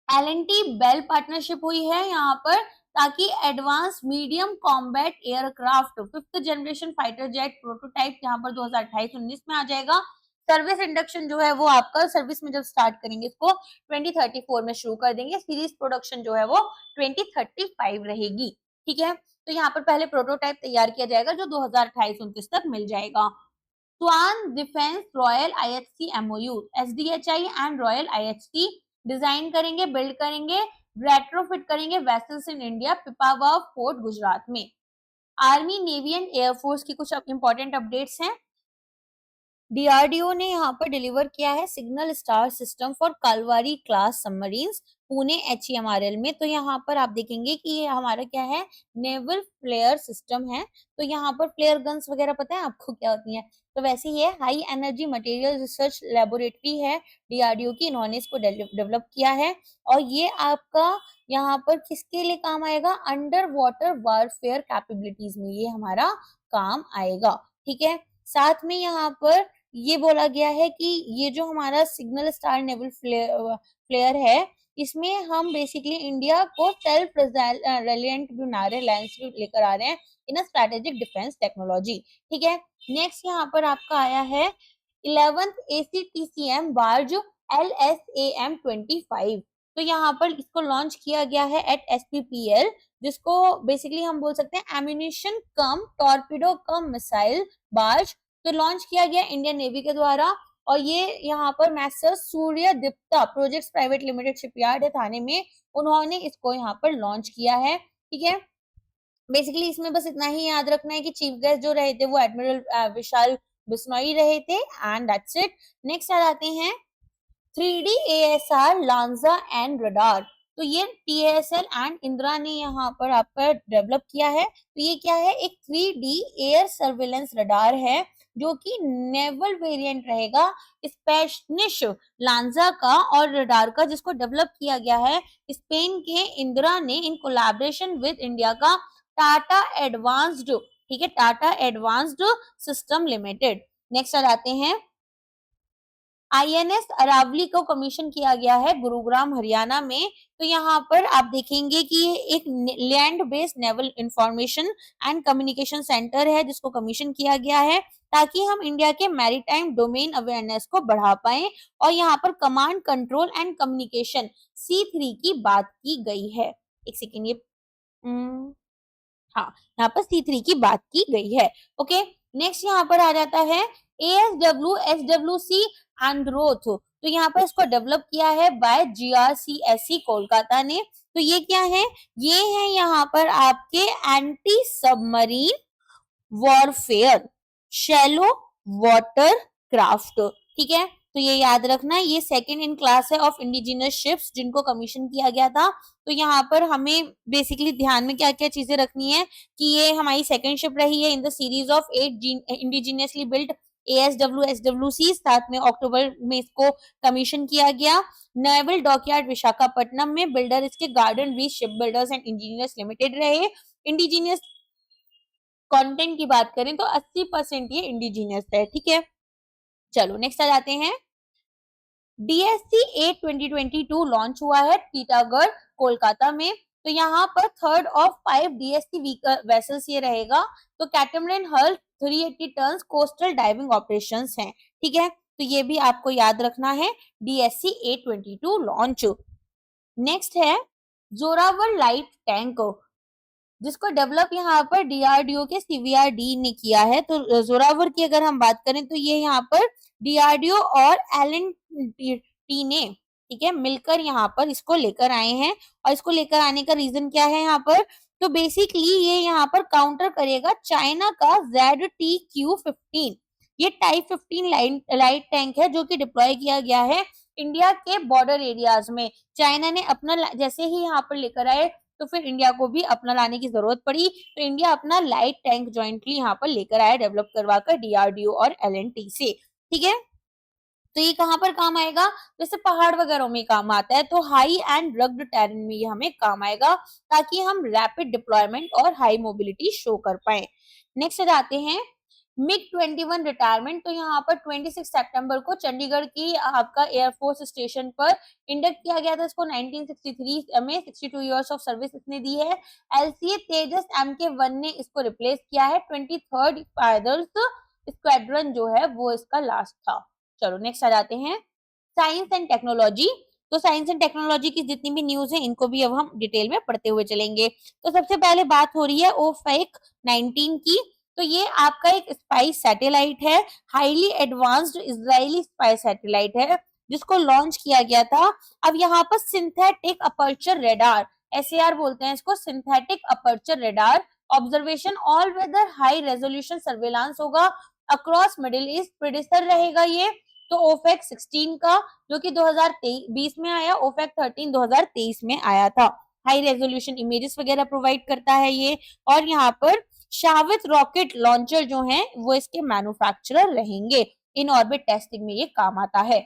L&T बेल पार्टनरशिप हुई है यहाँ पर ताकि advance medium combat aircraft 5th generation fighter jet prototype यहाँ पर 2028-19 में आ जाएगा। सर्विस इंडक्शन जो है वो आपका सर्विस में जब स्टार्ट करेंगे इसको 2034 में शुरू कर देंगे, सीरीज प्रोडक्शन जो है वो 2035 रहेगी, ठीक है। तो यहाँ पर पहले प्रोटोटाइप तैयार किया जाएगा जो 2028-29 तक मिल जाएगा। Swan defence royal IHC MoU SDHI and royal IHC design करेंगे, बिल्ड करेंगे, रेट्रोफिट करेंगे vessels in India, Pipavav port Gujarat में। आर्मी नेवी एंड एयरफोर्स की कुछ इंपॉर्टेंट अपडेट्स हैं। डीआरडीओ ने यहाँ पर डिलीवर किया है signal star system for Kalvari class submarines Pune HEMRL में। तो यहाँ पर आप देखेंगे कि ये हमारा क्या है, नेवल फ्लेयर सिस्टम है। तो यहाँ पर फ्लेयर गन्स वगैरह पता है आपको क्या होती हैं? तो वैसे ही है, high energy material research laboratory है डीआरडीओ की, इन्होंने इसको डेवलप किया है। और ये आपका यहाँ पर किसके लिए काम आएगा, अंडर वाटर वारफेयर कैपेबिलिटीज में ये हमारा काम आएगा। ठीक है, साथ में यहाँ पर ये बोला गया है कि ये जो हमारा सिग्नल स्टार नेवल फ्लेयर है, इसमें हम बेसिकली इंडिया को सेल्फ रेलिएंट बनारे लाइंस लेकर आ रहे हैं इन स्ट्रेटेजिक डिफेंस टेक्नोलॉजी। ठीक है, नेक्स्ट यहाँ पर आपका आया है 11th ACTCM बार्ज LSAM-25। तो यहाँ पर इसको लॉन्च किया गया है एट SPPL, जिसको बेसिकली हम बोल सकते हैं एम्यूनिशन कम टॉर्पिडो कम मिसाइल बार्ज। तो लॉन्च किया गया इंडियन नेवी के द्वारा, और ये यहाँ पर messrs Surya Dipta projects private limited shipyard है थाने में, उन्होंने इसको यहाँ पर लॉन्च किया है। ठीक है, बेसिकली इसमें बस इतना ही याद रखना है कि चीफ गेस्ट जो रहे थे वो एडमिरल विशाल बिश्नोई रहे थे, एंड दैट्स इट। नेक्स्ट आ जाते हैं 3D ASR Lanja and radar. तो ये TASL एंड इंदिरा ने यहाँ पर आपका डेवलप किया है। तो ये क्या है, एक 3D एयर सर्वेलेंस रडार है जो कि नेवल वेरिएंट रहेगा स्पेनिश लांजा का और रडार का, जिसको डेवलप किया गया है स्पेन के इंदिरा ने इन कोलैबोरेशन विद इंडिया का टाटा एडवांस्ड, ठीक है, Tata advanced system limited. Next आ जाते हैं INS अरावली को कमीशन किया गया है गुरुग्राम हरियाणा में। तो यहाँ पर आप देखेंगे कि ये एक land based naval information and communication centre है जिसको कमीशन किया गया है ताकि हम इंडिया के मैरीटाइम डोमेन अवेयरनेस को बढ़ा पाए। और यहाँ पर command control and communication C3 की बात की गई है। एक सेकेंड, ये हाँ, यहाँ पर C3 की बात की गई है। ओके, नेक्स्ट यहाँ पर आ जाता है ASW SWC एंड्रोथ। तो यहाँ पर इसको डेवलप किया है बाय GRCSC कोलकाता ने। तो ये क्या है, ये है यहाँ पर आपके anti submarine warfare shallow water craft. ठीक है, तो ये याद रखना, ये सेकंड इन क्लास है ऑफ इंडिजिनस शिप्स जिनको कमीशन किया गया था। तो यहाँ पर हमें बेसिकली ध्यान में क्या क्या चीजें रखनी है कि ये हमारी सेकंड शिप रही है in the series of 8 indigenously built ASW SWC। साथ में अक्टूबर में इसको कमीशन किया गया। नेवल डॉकयार्ड विशाखापट्टनम में बिल्डर इसके garden reach ship builders and engineers limited रहे। इंडिजिनियस कंटेंट की बात करें तो 80% ये इंडिजिनियस है। ठीक है, चलो नेक्स्ट आ जाते हैं। DSC-8 2022 लॉन्च हुआ है टीटागढ़ कोलकाता में। तो यहाँ पर 3rd of 5 DSC वेसल्स ये रहेगा। तो कैटमरन हल 380 टन कोस्टल डाइविंग ऑपरेशंस हैं। ठीक है, तो ये भी आपको याद रखना है, DSC-8 2022 लॉन्च। नेक्स्ट है जोरावर लाइट टैंक, जिसको डेवलप यहाँ पर DRDO के CVRD ने किया है। तो जोरावर की अगर हम बात करें तो ये यहाँ पर DRDO और LNT ने, ठीक है, मिलकर यहाँ पर इसको लेकर आए हैं। और इसको लेकर आने का रीजन क्या है यहाँ पर, तो बेसिकली ये यहाँ पर काउंटर करेगा चाइना का ZTQ-15। ये टाइप 15 लाइट टैंक है जो कि डिप्लॉय किया गया है इंडिया के बॉर्डर एरियाज में। चाइना ने अपना जैसे ही यहाँ पर लेकर आए तो फिर इंडिया को भी अपना लाने की जरूरत पड़ी। तो इंडिया अपना लाइट टैंक जॉइंटली यहाँ पर लेकर आया डेवलप करवाकर DRDO और LNT से। ठीक है, तो ये कहाँ पर काम आएगा, जैसे पहाड़ वगैरह में काम आता है, तो हाई एंड रग्ड टेरेन में ये हमें काम आएगा ताकि हम रैपिड डिप्लॉयमेंट और हाई मोबिलिटी शो कर पाए। नेक्स्ट जाते हैं MiG-21 रिटायरमेंट। तो यहाँ पर 26 सितंबर को चंडीगढ़ की आपका एयरफोर्स स्टेशन पर इंडक्ट किया गया था इसको। 1963 में 62 इयर्स ऑफ सर्विस इसने दी है। LCA तेजस MK-1 ने इसको रिप्लेस किया है। 23rd फाइटर्स स्क्वाड्रन जो है वो इसका लास्ट था। चलो नेक्स्ट आ जाते हैं साइंस एंड टेक्नोलॉजी। तो साइंस एंड टेक्नोलॉजी की जितनी भी न्यूज है इनको भी अब हम डिटेल में पढ़ते हुए चलेंगे। तो सबसे पहले बात हो रही है OFAC 19 की। तो ये आपका एक स्पाई सैटेलाइट है, highly advanced Israeli spy satellite है जिसको लॉन्च किया गया था। अब यहाँ पर सिंथेटिक अपर्चर रेडार, SAR बोलते हैं इसको, synthetic aperture radar observation all weather high resolution surveillance होगा अक्रॉस मिडिल ईस्ट प्रेडिसर रहेगा ये तो ओफेक 16 का, जो कि 2020 में आया, ओफेक 13 2023 में आया था। हाई रेजोल्यूशन इमेजेस वगैरह प्रोवाइड करता है ये, और यहाँ पर शावित रॉकेट लॉन्चर जो हैं वो इसके मैन्युफैक्चरर रहेंगे। इन ऑर्बिट टेस्टिंग में ये काम आता है।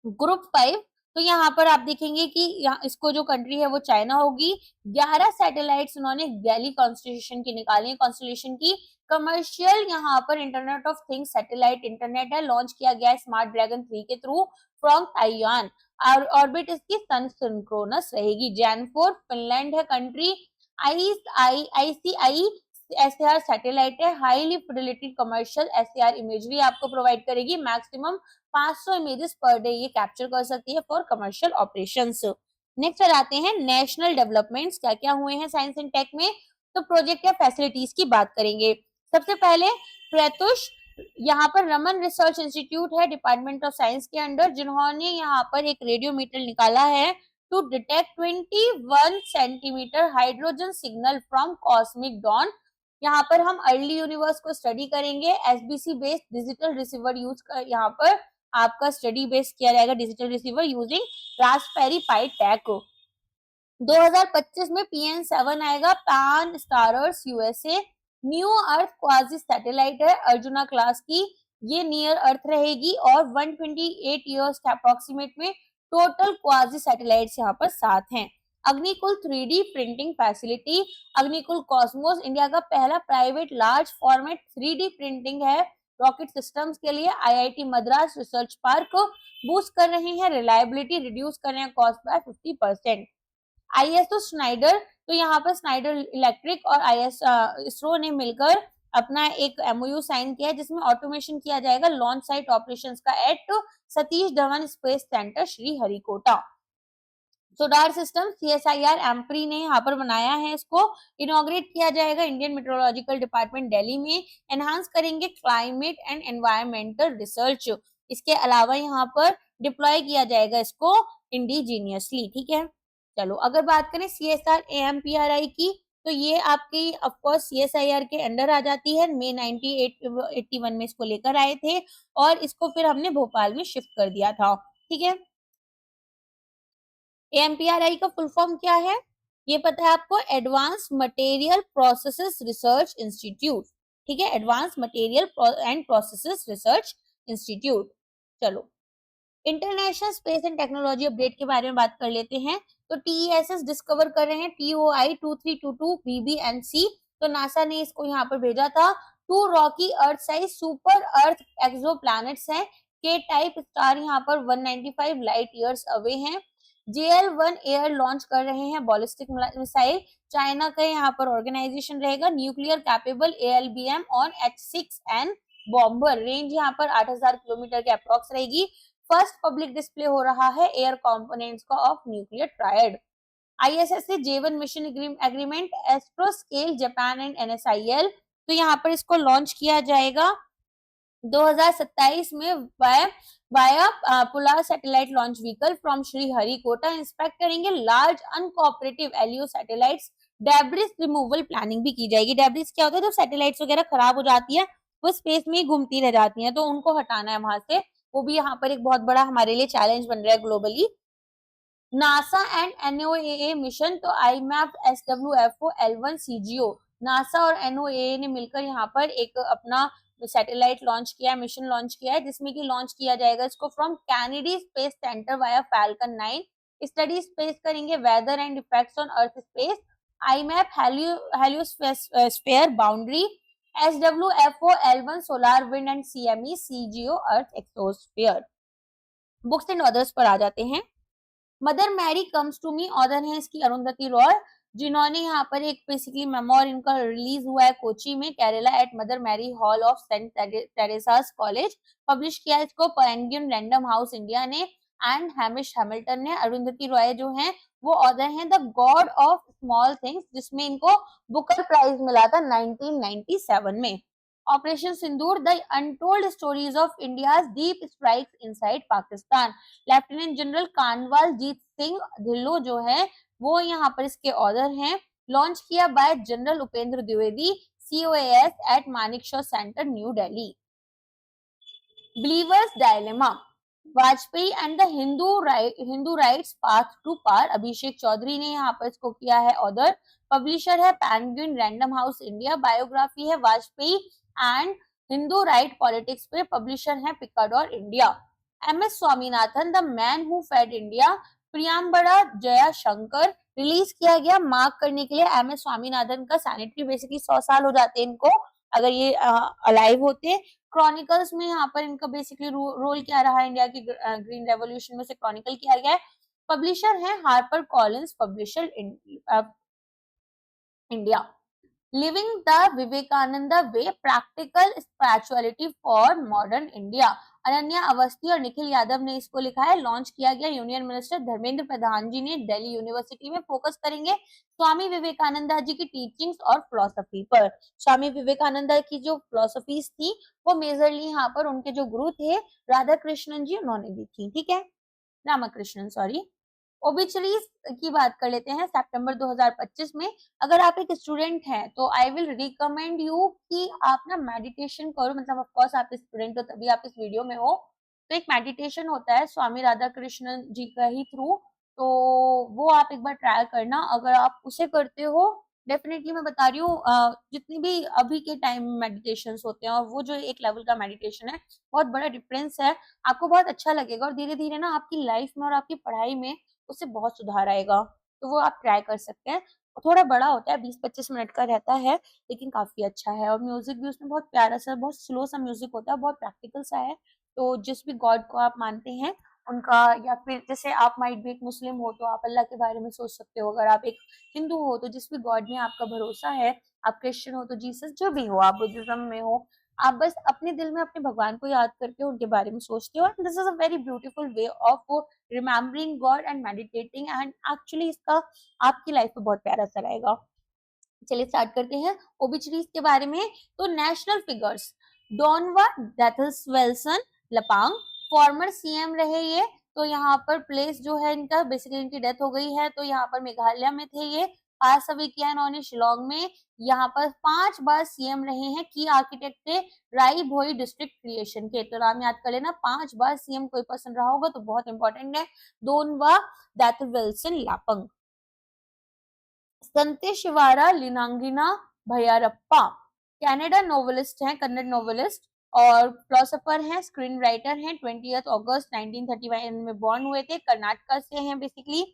ग्रुप 5, तो यहाँ पर आप देखेंगे कि यहाँ इसको जो कंट्री है वो चाइना होगी। 11 सैटेलाइट्स उन्होंने गैली कॉन्स्टिट्यूशन की निकाली, कॉन्स्टिट्यूशन की। कमर्शियल यहाँ पर internet of things satellite internet है, लॉन्च किया गया है स्मार्ट ड्रैगन 3 के थ्रू फ्रॉम ताइवान। और ऑर्बिट इसकी सन सिंक्रोनस रहेगी। जैन4 फिनलैंड है कंट्री। ICI SAR सैटेलाइट है, highly Fidelity commercial SAR imagery आपको प्रोवाइड करेगी। मैक्सिमम 500 इमेजेस पर डे ये कैप्चर कर सकती है फॉर कमर्शियल ऑपरेशंस। नेक्स्ट आते हैं नेशनल डेवलपमेंट्स, क्या क्या हुए हैं साइंस एंड टेक में। तो प्रोजेक्ट या फैसिलिटीज की बात करेंगे। सबसे पहले प्रत्युष, यहाँ पर रमन रिसर्च इंस्टीट्यूट है डिपार्टमेंट ऑफ साइंस के अंडर, जिन्होंने यहाँ पर एक रेडियोमीटर निकाला है to detect 21 centimetre hydrogen signal from cosmic dawn. यहाँ पर हम अर्ली यूनिवर्स को स्टडी करेंगे। SBC based digital receiver use कर यहाँ पर आपका स्टडी बेस किया जाएगा, digital receiver using raspberry pi tech. 2025 में PN7 आएगा, Pan STARRS USA। New earth quasi satellite है अर्जुना क्लास की, ये नियर अर्थ रहेगी, और 128 ईयर्स के अप्रोक्सीमेट में टोटल क्वाजी सैटेलाइट्स यहाँ पर 7 हैं। Agnikul 3D printing facility, Agnikul Cosmos India का पहला private large format 3D printing है रॉकेट सिस्टम्स के लिए। IIT Madras research park boost कर रहे हैं रिलायबिलिटी, रिड्यूस कर रहे हैं कॉस्ट बाय 50%। ISO स्नाइडर, तो यहाँ पर स्नाइडर इलेक्ट्रिक और इसरो ने मिलकर अपना एक MOU साइन किया है, जिसमें ऑटोमेशन किया जाएगा लॉन्च साइट ऑपरेशंस का at Satish Dhawan space centre Sriharikota. Solar system CSIR AMPRI ने यहाँ पर बनाया है, इसको इनॉग्रेट किया जाएगा इंडियन मेट्रोलॉजिकल डिपार्टमेंट दिल्ली में। एनहांस करेंगे क्लाइमेट एंड एनवायरमेंटल रिसर्च। इसके अलावा यहाँ पर डिप्लॉय किया जाएगा इसको इंडिजीनियसली, ठीक है। चलो अगर बात करें CSR AMPRI की, तो ये आपकी ऑफकोर्स CSIR के अंडर आ जाती है। मई 1981 में इसको लेकर आए थे और इसको फिर हमने भोपाल में शिफ्ट कर दिया था, ठीक है। AMPRI का फुल फॉर्म क्या है ये पता है आपको? Advance material processes research institute, ठीक है, advance material and processes research institute. चलो international space and technology update के बारे में बात कर लेते हैं। तो TESS डिस्कवर कर रहे हैं TOI 2322 BBNC, तो नासा ने इसको यहाँ पर भेजा था। 2 रॉकी अर्थ साइज सुपर अर्थ एक्सोप्लैनेट्स हैं। के टाइप स्टार यहाँ पर 195 लाइट ईयर्स अवे हैं। JL1 एयर लॉन्च कर रहे हैं बॉलिस्टिक मिसाइल, चाइना का यहाँ पर ऑर्गेनाइजेशन रहेगा। Nuclear capable ALBM on H6N bomber, range यहाँ पर 8000 किलोमीटर के अप्रॉक्स रहेगी। फर्स्ट पब्लिक डिस्प्ले हो रहा है एयर कंपोनेंट्स का ऑफ न्यूक्लियर ट्रायड। ISS से J1 mission agreement Astroscale Japan and NSIL, तो यहाँ पर इसको लॉन्च किया जाएगा 2027 में via polar satellite launch vehicle from Sriharikota. Inspect करेंगे large uncooperative LEO satellites. Debris removal planning भी की जाएगी। डेब्रिस क्या होता है? जब सैटेलाइट्स वगैरह खराब हो जाती है वो स्पेस में ही घूमती रह जाती हैं, तो उनको हटाना है वहां से। वो भी यहाँ पर एक बहुत बड़ा हमारे लिए चैलेंज बन रहा है globally. NASA and NOAA mission, तो IMAP SWFO L1 CGO, NASA और NOAA ने मिलकर यहाँ पर एक अपना सैटेलाइट लॉन्च किया है, मिशन लॉन्च किया है, जिसमें कि लॉन्च किया जाएगा इसको from Kennedy space centre via Falcon 9। Study space करेंगे weather and effects on earth space. IMAP heliosphere boundary, SWFO L1 solar wind and CME CGO earth exosphere. Books and authors पर आ जाते हैं। Mother Mary comes to me, author है इसकी अरुंधति रॉय, जिन्होंने यहाँ पर एक बेसिकली मेमोर इनका रिलीज हुआ है कोची में Kerala at Mother Mary hall of Saint Teresa's college. Publish किया इसको पेंगुइन रैंडम हाउस इंडिया ने एंड हैमिश हैमिल्टन ने। अरुंधति रॉय जो हैं वो ऑथर हैं the God of Small Things, जिसमें इनको बुकर प्राइज मिला था 1997 में। Operation Sindoor, the untold stories of India's deep strikes inside Pakistan. Lieutenant general Kanwal Jeet Singh Dhillon जो है वो यहाँ पर इसके ऑथर हैं। लॉन्च किया by general Upendra Dwivedi COAS at Manekshaw centre New Delhi. Believer's dilemma, Vajpayee and the Hindu right's path to power, Abhishek Choudhary ने यहाँ पर इसको किया है ऑथर। पब्लिशर है Penguin Random House India. Biography है Vajpayee and Hindu right politics पे, पब्लिशर है Picador India. M S Swaminathan the man who fed India, Priyambada Jaya Shankar, release किया गया मार्क करने के लिए एम एस स्वामीनाथन का सैनिटरी, बेसिकली 100 साल हो जाते हैं इनको अगर ये अलाइव होते। क्रॉनिकल्स में यहाँ पर इनका बेसिकली रोल क्या रहा है इंडिया की ग्रीन रेवोल्यूशन में से क्रॉनिकल किया गया है। पब्लिशर है Harper Collins, publisher India. Living the Vivekananda way, practical spirituality for modern India, Ananya Awasthi और निखिल यादव ने इसको लिखा है। लॉन्च किया गया यूनियन मिनिस्टर धर्मेंद्र प्रधान जी ने दिल्ली यूनिवर्सिटी में। फोकस करेंगे स्वामी विवेकानंदा जी की टीचिंग्स और फिलोसफी पर। स्वामी विवेकानंदा की जो फिलोसफीज थी वो मेजरली यहाँ पर उनके जो गुरु थे राधा कृष्णन जी, उन्होंने दी थी। ठीक है, रामाकृष्णन, सॉरी। ओबिचुरीज की बात कर लेते हैं सितंबर 2025 में। अगर आप एक स्टूडेंट हैं तो आई विल रिकमेंड यू कि आप ना मेडिटेशन करो, मतलब ऑफ कोर्स आप स्टूडेंट हो तभी आप इस वीडियो में हो। तो एक मेडिटेशन होता है स्वामी राधा कृष्णन जी का ही थ्रू, तो वो आप एक बार ट्राई करना। अगर आप उसे करते हो, डेफिनेटली मैं बता रही हूँ जितनी भी अभी के टाइम मेडिटेशन होते हैं और वो जो एक लेवल का मेडिटेशन है, बहुत बड़ा डिफरेंस है। आपको बहुत अच्छा लगेगा और धीरे धीरे ना आपकी लाइफ में और आपकी पढ़ाई में उससे बहुत सुधार आएगा। तो वो आप ट्राई कर सकते हैं। थोड़ा बड़ा होता है, 20-25 मिनट का रहता है, लेकिन काफी अच्छा है। और म्यूजिक भी उसमें बहुत प्यारा सा, बहुत स्लो सा म्यूजिक होता है, बहुत प्रैक्टिकल सा है। तो जिस भी गॉड को आप मानते हैं उनका, या फिर जैसे आप माइट भी एक मुस्लिम हो तो आप अल्लाह के बारे में सोच सकते हो। अगर आप एक हिंदू हो तो जिस भी गॉड में आपका भरोसा है, आप क्रिश्चियन हो तो जीसस, जो भी हो, आप बुद्धिज्म में हो, आप बस अपने दिल में अपने भगवान को याद करके उनके बारे में सोचते हो। This is a very beautiful way of remembering God and meditating, and actually इसका आपकी लाइफ में बहुत प्यारा सा रहेगा। चलिए स्टार्ट करते हैं ओबिचरीज के बारे में। तो national figures, डोनवा डेथल्सवेल्सन Lapang, farmer CM रहे ये। तो यहाँ पर प्लेस जो है इनका, बेसिकली इनकी डेथ हो गई है, तो यहाँ पर मेघालय में थे ये। पास अवे किया इन्होंने शिलोंग में। यहाँ पर 5 बार सीएम रहे हैं। की आर्किटेक्ट थे राई भोई डिस्ट्रिक्ट क्रिएशन के। तो नाम याद कर लेना, 5 बार सीएम कोई पर्सन रहा होगा तो बहुत इंपॉर्टेंट है। दोनवा डेथल्सवेल्सन लापंग। संते शिवारा लिनांगिना भैयारप्पा, कनाडा नोवेलिस्ट हैं, कन्नड़ नोवेलिस्ट और फिलोसोफर हैं, स्क्रीन राइटर हैं। 20 अगस्त 1931 में बॉर्न हुए थे, कर्नाटका से हैं बेसिकली।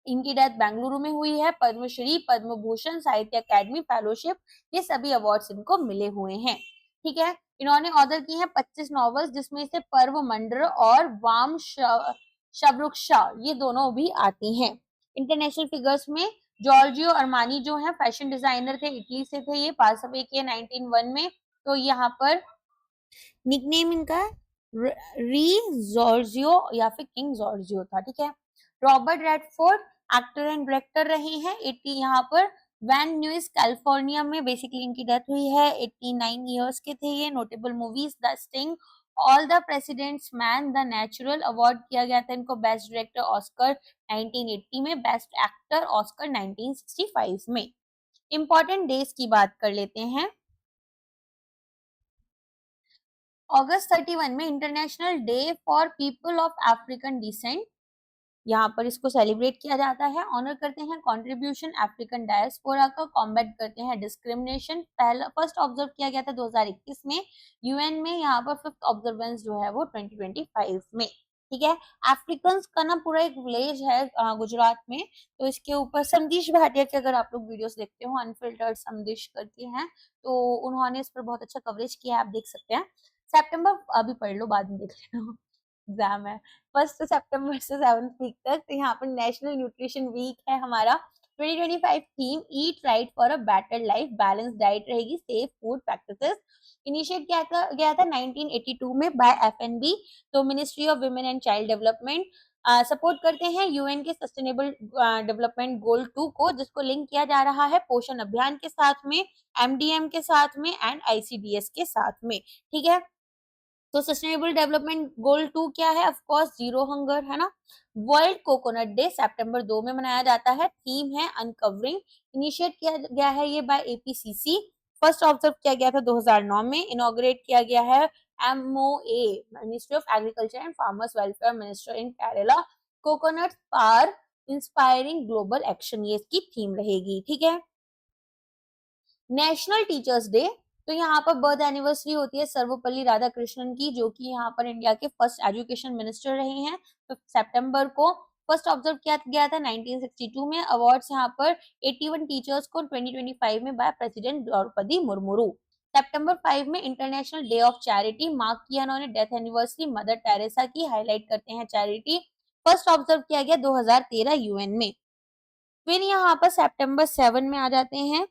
इनकी डेथ बेंगलुरु में हुई है। पद्मश्री, पद्म भूषण, साहित्य अकेडमी फेलोशिप, ये सभी अवार्ड्स इनको मिले हुए हैं। ठीक है, इन्होंने ऑर्डर की है 25 नॉवेल्स, जिसमें से पर्व मंडर और वाम शवृक्षा ये दोनों भी आती हैं। इंटरनेशनल फिगर्स में जॉर्जियो अरमानी जो है फैशन डिजाइनर थे, इटली से थे ये, पास अवे किए 1901 में। तो यहाँ पर निकनेम इनका री जॉर्जियो या फिर किंग जॉर्जियो था। ठीक है, Robert Redford actor and director रहे हैं। 80 यहाँ पर वैन न्यूज कैलिफोर्निया में बेसिकली इनकी डेथ हुई है। 89 इयर्स के थे ये। Notable movies the sting, all the president's men, the natural. Award किया गया था इनको बेस्ट डायरेक्टर ऑस्कर 1980 में, बेस्ट एक्टर ऑस्कर 1965 में। इंपॉर्टेंट डेज की बात कर लेते हैं। अगस्त 31 में international day for people of African descent, यहाँ पर इसको सेलिब्रेट किया जाता है। ऑनर करते हैं कंट्रीब्यूशन अफ्रीकन डायस्पोरा का, कॉम्बैट करते हैं डिस्क्रिमिनेशन। पहला फर्स्ट ऑब्जर्व किया गया था 2021 में यूएन में। यहाँ पर 5th ऑब्जर्वेंस जो है वो 2025 में। ठीक है, अफ्रीकन का ना पूरा एक विलेज है गुजरात में, तो इसके ऊपर समदीश भाटिया के अगर आप लोग वीडियोस देखते हो, अनफिल्टर्ड समदीश करके हैं, तो उन्होंने इस पर बहुत अच्छा कवरेज किया है, आप देख सकते हैं। सितंबर अभी पढ़ लो, बाद में देख लेना, एग्जाम है। 1 सितंबर से 7 वीक तक। तो यहाँ पर नेशनल न्यूट्रिशन वीक है हमारा। 2025 theme eat right for a better life, balance diet रहेगी, सेफ फूड प्रैक्टिसेस। इनिशिएट गया था 1982 में बाय एफएनबी, तो ministry of women and child development. Support करते हैं यूएन के सस्टेनेबल डेवलपमेंट गोल 2 को, जिसको लिंक किया जा रहा है पोषण अभियान के साथ में, एमडीएम के साथ में एंड आईसीडीएस के साथ में। ठीक है, तो सस्टेनेबल डेवलपमेंट गोल 2 क्या है? ऑफ कोर्स जीरो हंगर, है ना। वर्ल्ड कोकोनट डे सितंबर 2 में मनाया जाता है। थीम है अनकवरिंग। इनिशिएट किया गया है ये बाय एपीसीसी। फर्स्ट ऑब्जर्व किया गया था 2009 में। इनॉग्रेट किया गया है MOA ministry of agriculture and farmers welfare minister in Kerala, coconut for inspiring global action, ये इसकी थीम रहेगी। ठीक है। नेशनल टीचर्स डे, तो यहाँ पर बर्थ एनिवर्सरी होती है सर्वपल्ली राधाकृष्णन की, जो कि यहाँ पर इंडिया के फर्स्ट एजुकेशन मिनिस्टर रहे हैं। तो सितंबर को फर्स्ट ऑब्जर्व किया गया था 1962 में। अवार्ड्स यहाँ पर 81 टीचर्स को 2025 में बाय प्रेसिडेंट द्रौपदी मुर्मू। सितंबर 5 में international day of charity mark किया उन्होंने डेथ एनिवर्सरी मदर टेरेसा की, हाईलाइट करते हैं चैरिटी। फर्स्ट ऑब्जर्व किया गया 2013 यूएन में। फिर यहाँ पर सितंबर 7 में आ जाते हैं।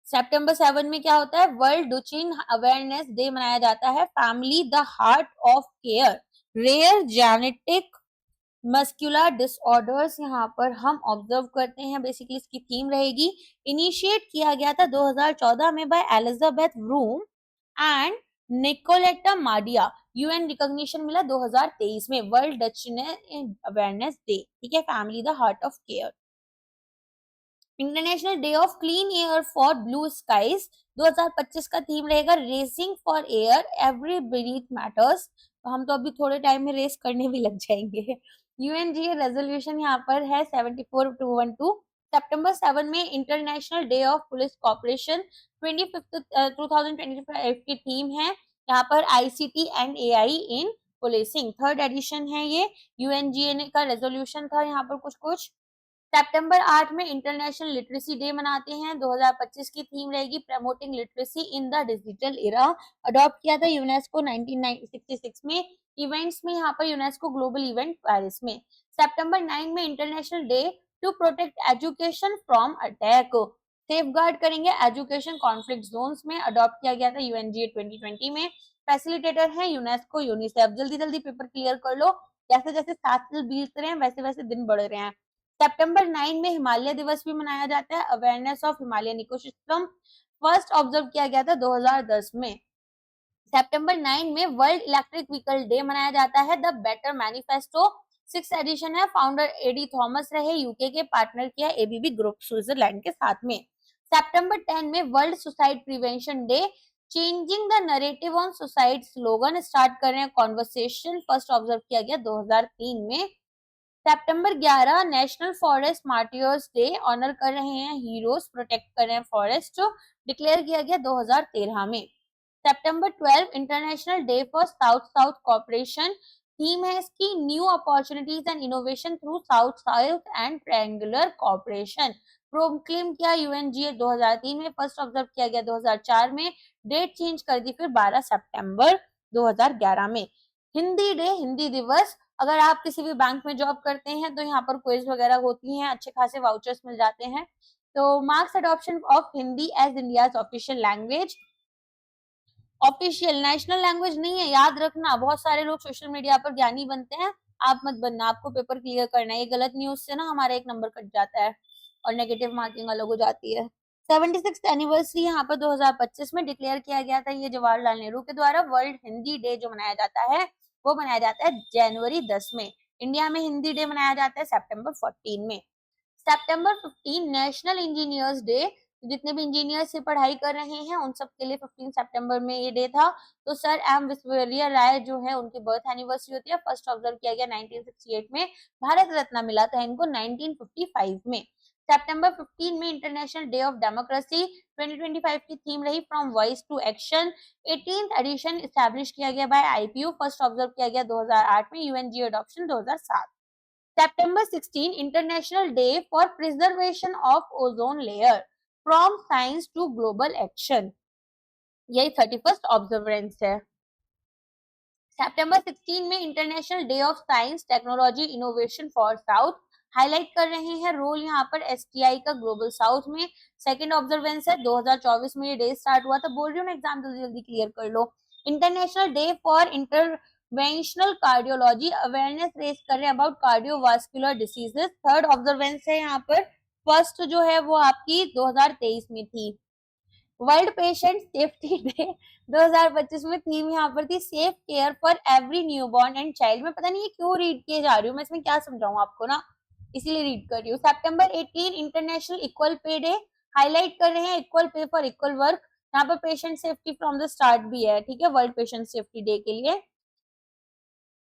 सितंबर 7 में क्या होता है, वर्ल्ड डुचेन अवेयरनेस डे मनाया जाता है। Family the heart of care, rare genetic muscular disorders यहाँ पर हम ऑब्जर्व करते हैं, बेसिकली इसकी थीम रहेगी। इनिशिएट किया गया था 2014 में by Elizabeth Broom and Nicoletta Madia. UN recognition मिला 2023 में। वर्ल्ड डचनेस अवेयरनेस डे, ठीक है, family the heart of care. International day of clean air for blue skies 2025 का थीम रहेगा racing for air every breath matters. तो हम तो अभी थोड़े टाइम में रेस करने भी लग जाएंगे। यूएनजीए रेजोल्यूशन यहाँ पर है 74212। सितंबर 7 में international day of police cooperation 2025 की थीम है यहाँ पर ICT and AI in policing, third edition है ये। यूएनजीए का रेजोल्यूशन था यहाँ पर कुछ। सितंबर 8 में इंटरनेशनल लिटरेसी डे मनाते हैं। 2025 की थीम रहेगी promoting literacy in the digital era. Adopt किया था यूनेस्को 1966 में। इवेंट्स में यहाँ पर यूनेस्को ग्लोबल इवेंट पेरिस में। सितंबर 9 में international day to protect education from attack, safeguard करेंगे एजुकेशन कॉन्फ्लिक्ट जोन्स में। अडॉप्ट किया गया था यूएनजीए 2020 में। फैसिलिटेटर है यूनेस्को यूनिसेफ। जल्दी जल्दी पेपर क्लियर कर लो, जैसे जैसे 7 साल बीत रहे हैं वैसे वैसे दिन बढ़ रहे हैं। सितंबर 9 में हिमालय दिवस भी मनाया जाता है। Awareness of Himalayan ecosystem first observe किया गया था 2010 में। सितंबर 9 में वर्ल्ड इलेक्ट्रिक व्हीकल डे मनाया जाता है। The better manifesto 6th edition है। फाउंडर एडी थॉमस रहे, यूके के, पार्टनर किया एबीबी ग्रुप स्विट्जरलैंड के साथ में। सितंबर 10 में world suicide prevention day, changing the narrative on suicide slogan start कर रहे हैं कॉन्वर्सेशन, फर्स्ट ऑब्जर्व किया गया 2003 में। सितंबर 11 national forest martyrs day, honour कर रहे हैं हीरोज, प्रोटेक्ट कर रहे हैं फॉरेस्ट, डिक्लेयर किया गया 2013 में। सितंबर 12 international day for south south cooperation, theme है इसकी new opportunities and innovation through south south and triangular cooperation. Proclaim किया यूएनजीए 2003 में, फर्स्ट ऑब्जर्व किया गया 2004 में। डेट चेंज कर दी फिर 12 सितंबर 2011 में। हिंदी डे, हिंदी दिवस, अगर आप किसी भी बैंक में जॉब करते हैं तो यहाँ पर क्विज वगैरह होती हैं, अच्छे खासे वाउचर्स मिल जाते हैं। तो marks adoption of Hindi as India's official language. Official national language नहीं है, याद रखना। बहुत सारे लोग सोशल मीडिया पर ज्ञानी बनते हैं, आप मत बनना, आपको पेपर क्लियर करना है। ये गलत न्यूज से ना हमारा एक नंबर कट जाता है और नेगेटिव मार्किंग अलग हो जाती है। 76th एनिवर्सरी यहाँ पर 2025 में डिक्लेयर किया गया था ये जवाहरलाल नेहरू के द्वारा। वर्ल्ड हिंदी डे जो मनाया जाता है वो मनाया जाता है जनवरी 10 में। इंडिया में हिंदी डे मनाया जाता है सितंबर 14 में। सितंबर 15 नेशनल इंजीनियर्स डे, जितने भी इंजीनियर से पढ़ाई कर रहे हैं उन सब के लिए 15 सितंबर में ये डे था। तो सर एम विश्वेश्वरैया राय जो है उनकी बर्थ एनिवर्सरी होती है, फर्स्ट ऑब्जर्व किया गया 1968 में। भारत रत्न मिला था इनको 1955 में। सितंबर 15 में इंटरनेशनल डे ऑफ डेमोक्रेसी 2025 की थीम रही from voice to action. 18th edition establish किया गया बाय आईपीयू, फर्स्ट ऑब्जर्व किया गया 2008 में। UNGA adoption 2007। सितंबर 16 international day for preservation of ozone layer from science to global action, यही 31st ऑब्जर्वेंस है। सितंबर 16 में international day of science technology innovation for south, highlight कर रहे हैं रोल यहाँ पर एसटीआई का ग्लोबल साउथ में। सेकंड ऑब्जर्वेंस है 2024 में ये डे स्टार्ट हुआ था। बोल रही हूँ ना एग्जाम जल्दी जल्दी क्लियर कर लो। International day for interventional cardiology, awareness raise कर रहे हैं about cardiovascular diseases, third observance है यहाँ पर। फर्स्ट जो है वो आपकी 2023 में थी। वर्ल्ड पेशेंट सेफ्टी डे 2025 में थीम यहाँ पर थी safe care for every newborn and child. मैं पता नहीं ये क्यों रीड किए जा रही हूँ, मैं इसमें क्या समझाऊं आपको ना, इसीलिए रीड कर रही हूँ। सितंबर 18 international equal pay day, highlight कर रहे हैं equal pay for equal work. यहाँ पर patient safety from the start भी है, ठीक है, वर्ल्ड पेशेंट सेफ्टी डे के लिए।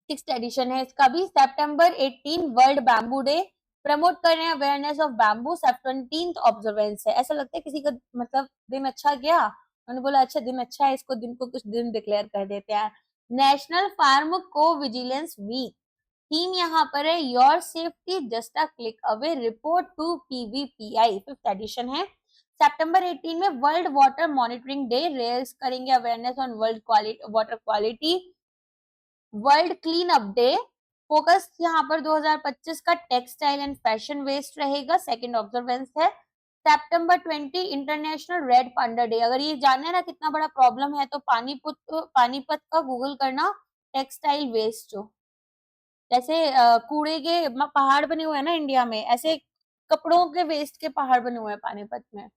6th एडिशन है इसका भी। September 18 world bamboo day, promote कर रहे हैं awareness of bamboo. 17th observance है। ऐसा लगता है किसी का मतलब दिन अच्छा गया, उन्होंने बोला अच्छा दिन अच्छा है, इसको दिन को कुछ दिन डिक्लेयर कर देते हैं। National pharmacovigilance week, theme यहाँ पर है your safety just a click away, report to PVPI. 5th edition है। September 18 में world water monitoring day, raise करेंगे awareness on world water quality. World clean up day, focus यहाँ पर 2025 का टेक्सटाइल एंड फैशन वेस्ट रहेगा। 2nd ऑब्जर्वेंस है। September 20 international red panda day. अगर ये जानना है ना कितना बड़ा प्रॉब्लम है तो पानीपत का गूगल करना, टेक्सटाइल वेस्ट जो जैसे कूड़े के पहाड़ बने हुए हैं ना इंडिया में, ऐसे कपड़ों के वेस्ट के पहाड़ बने हुए हैं पानीपत में।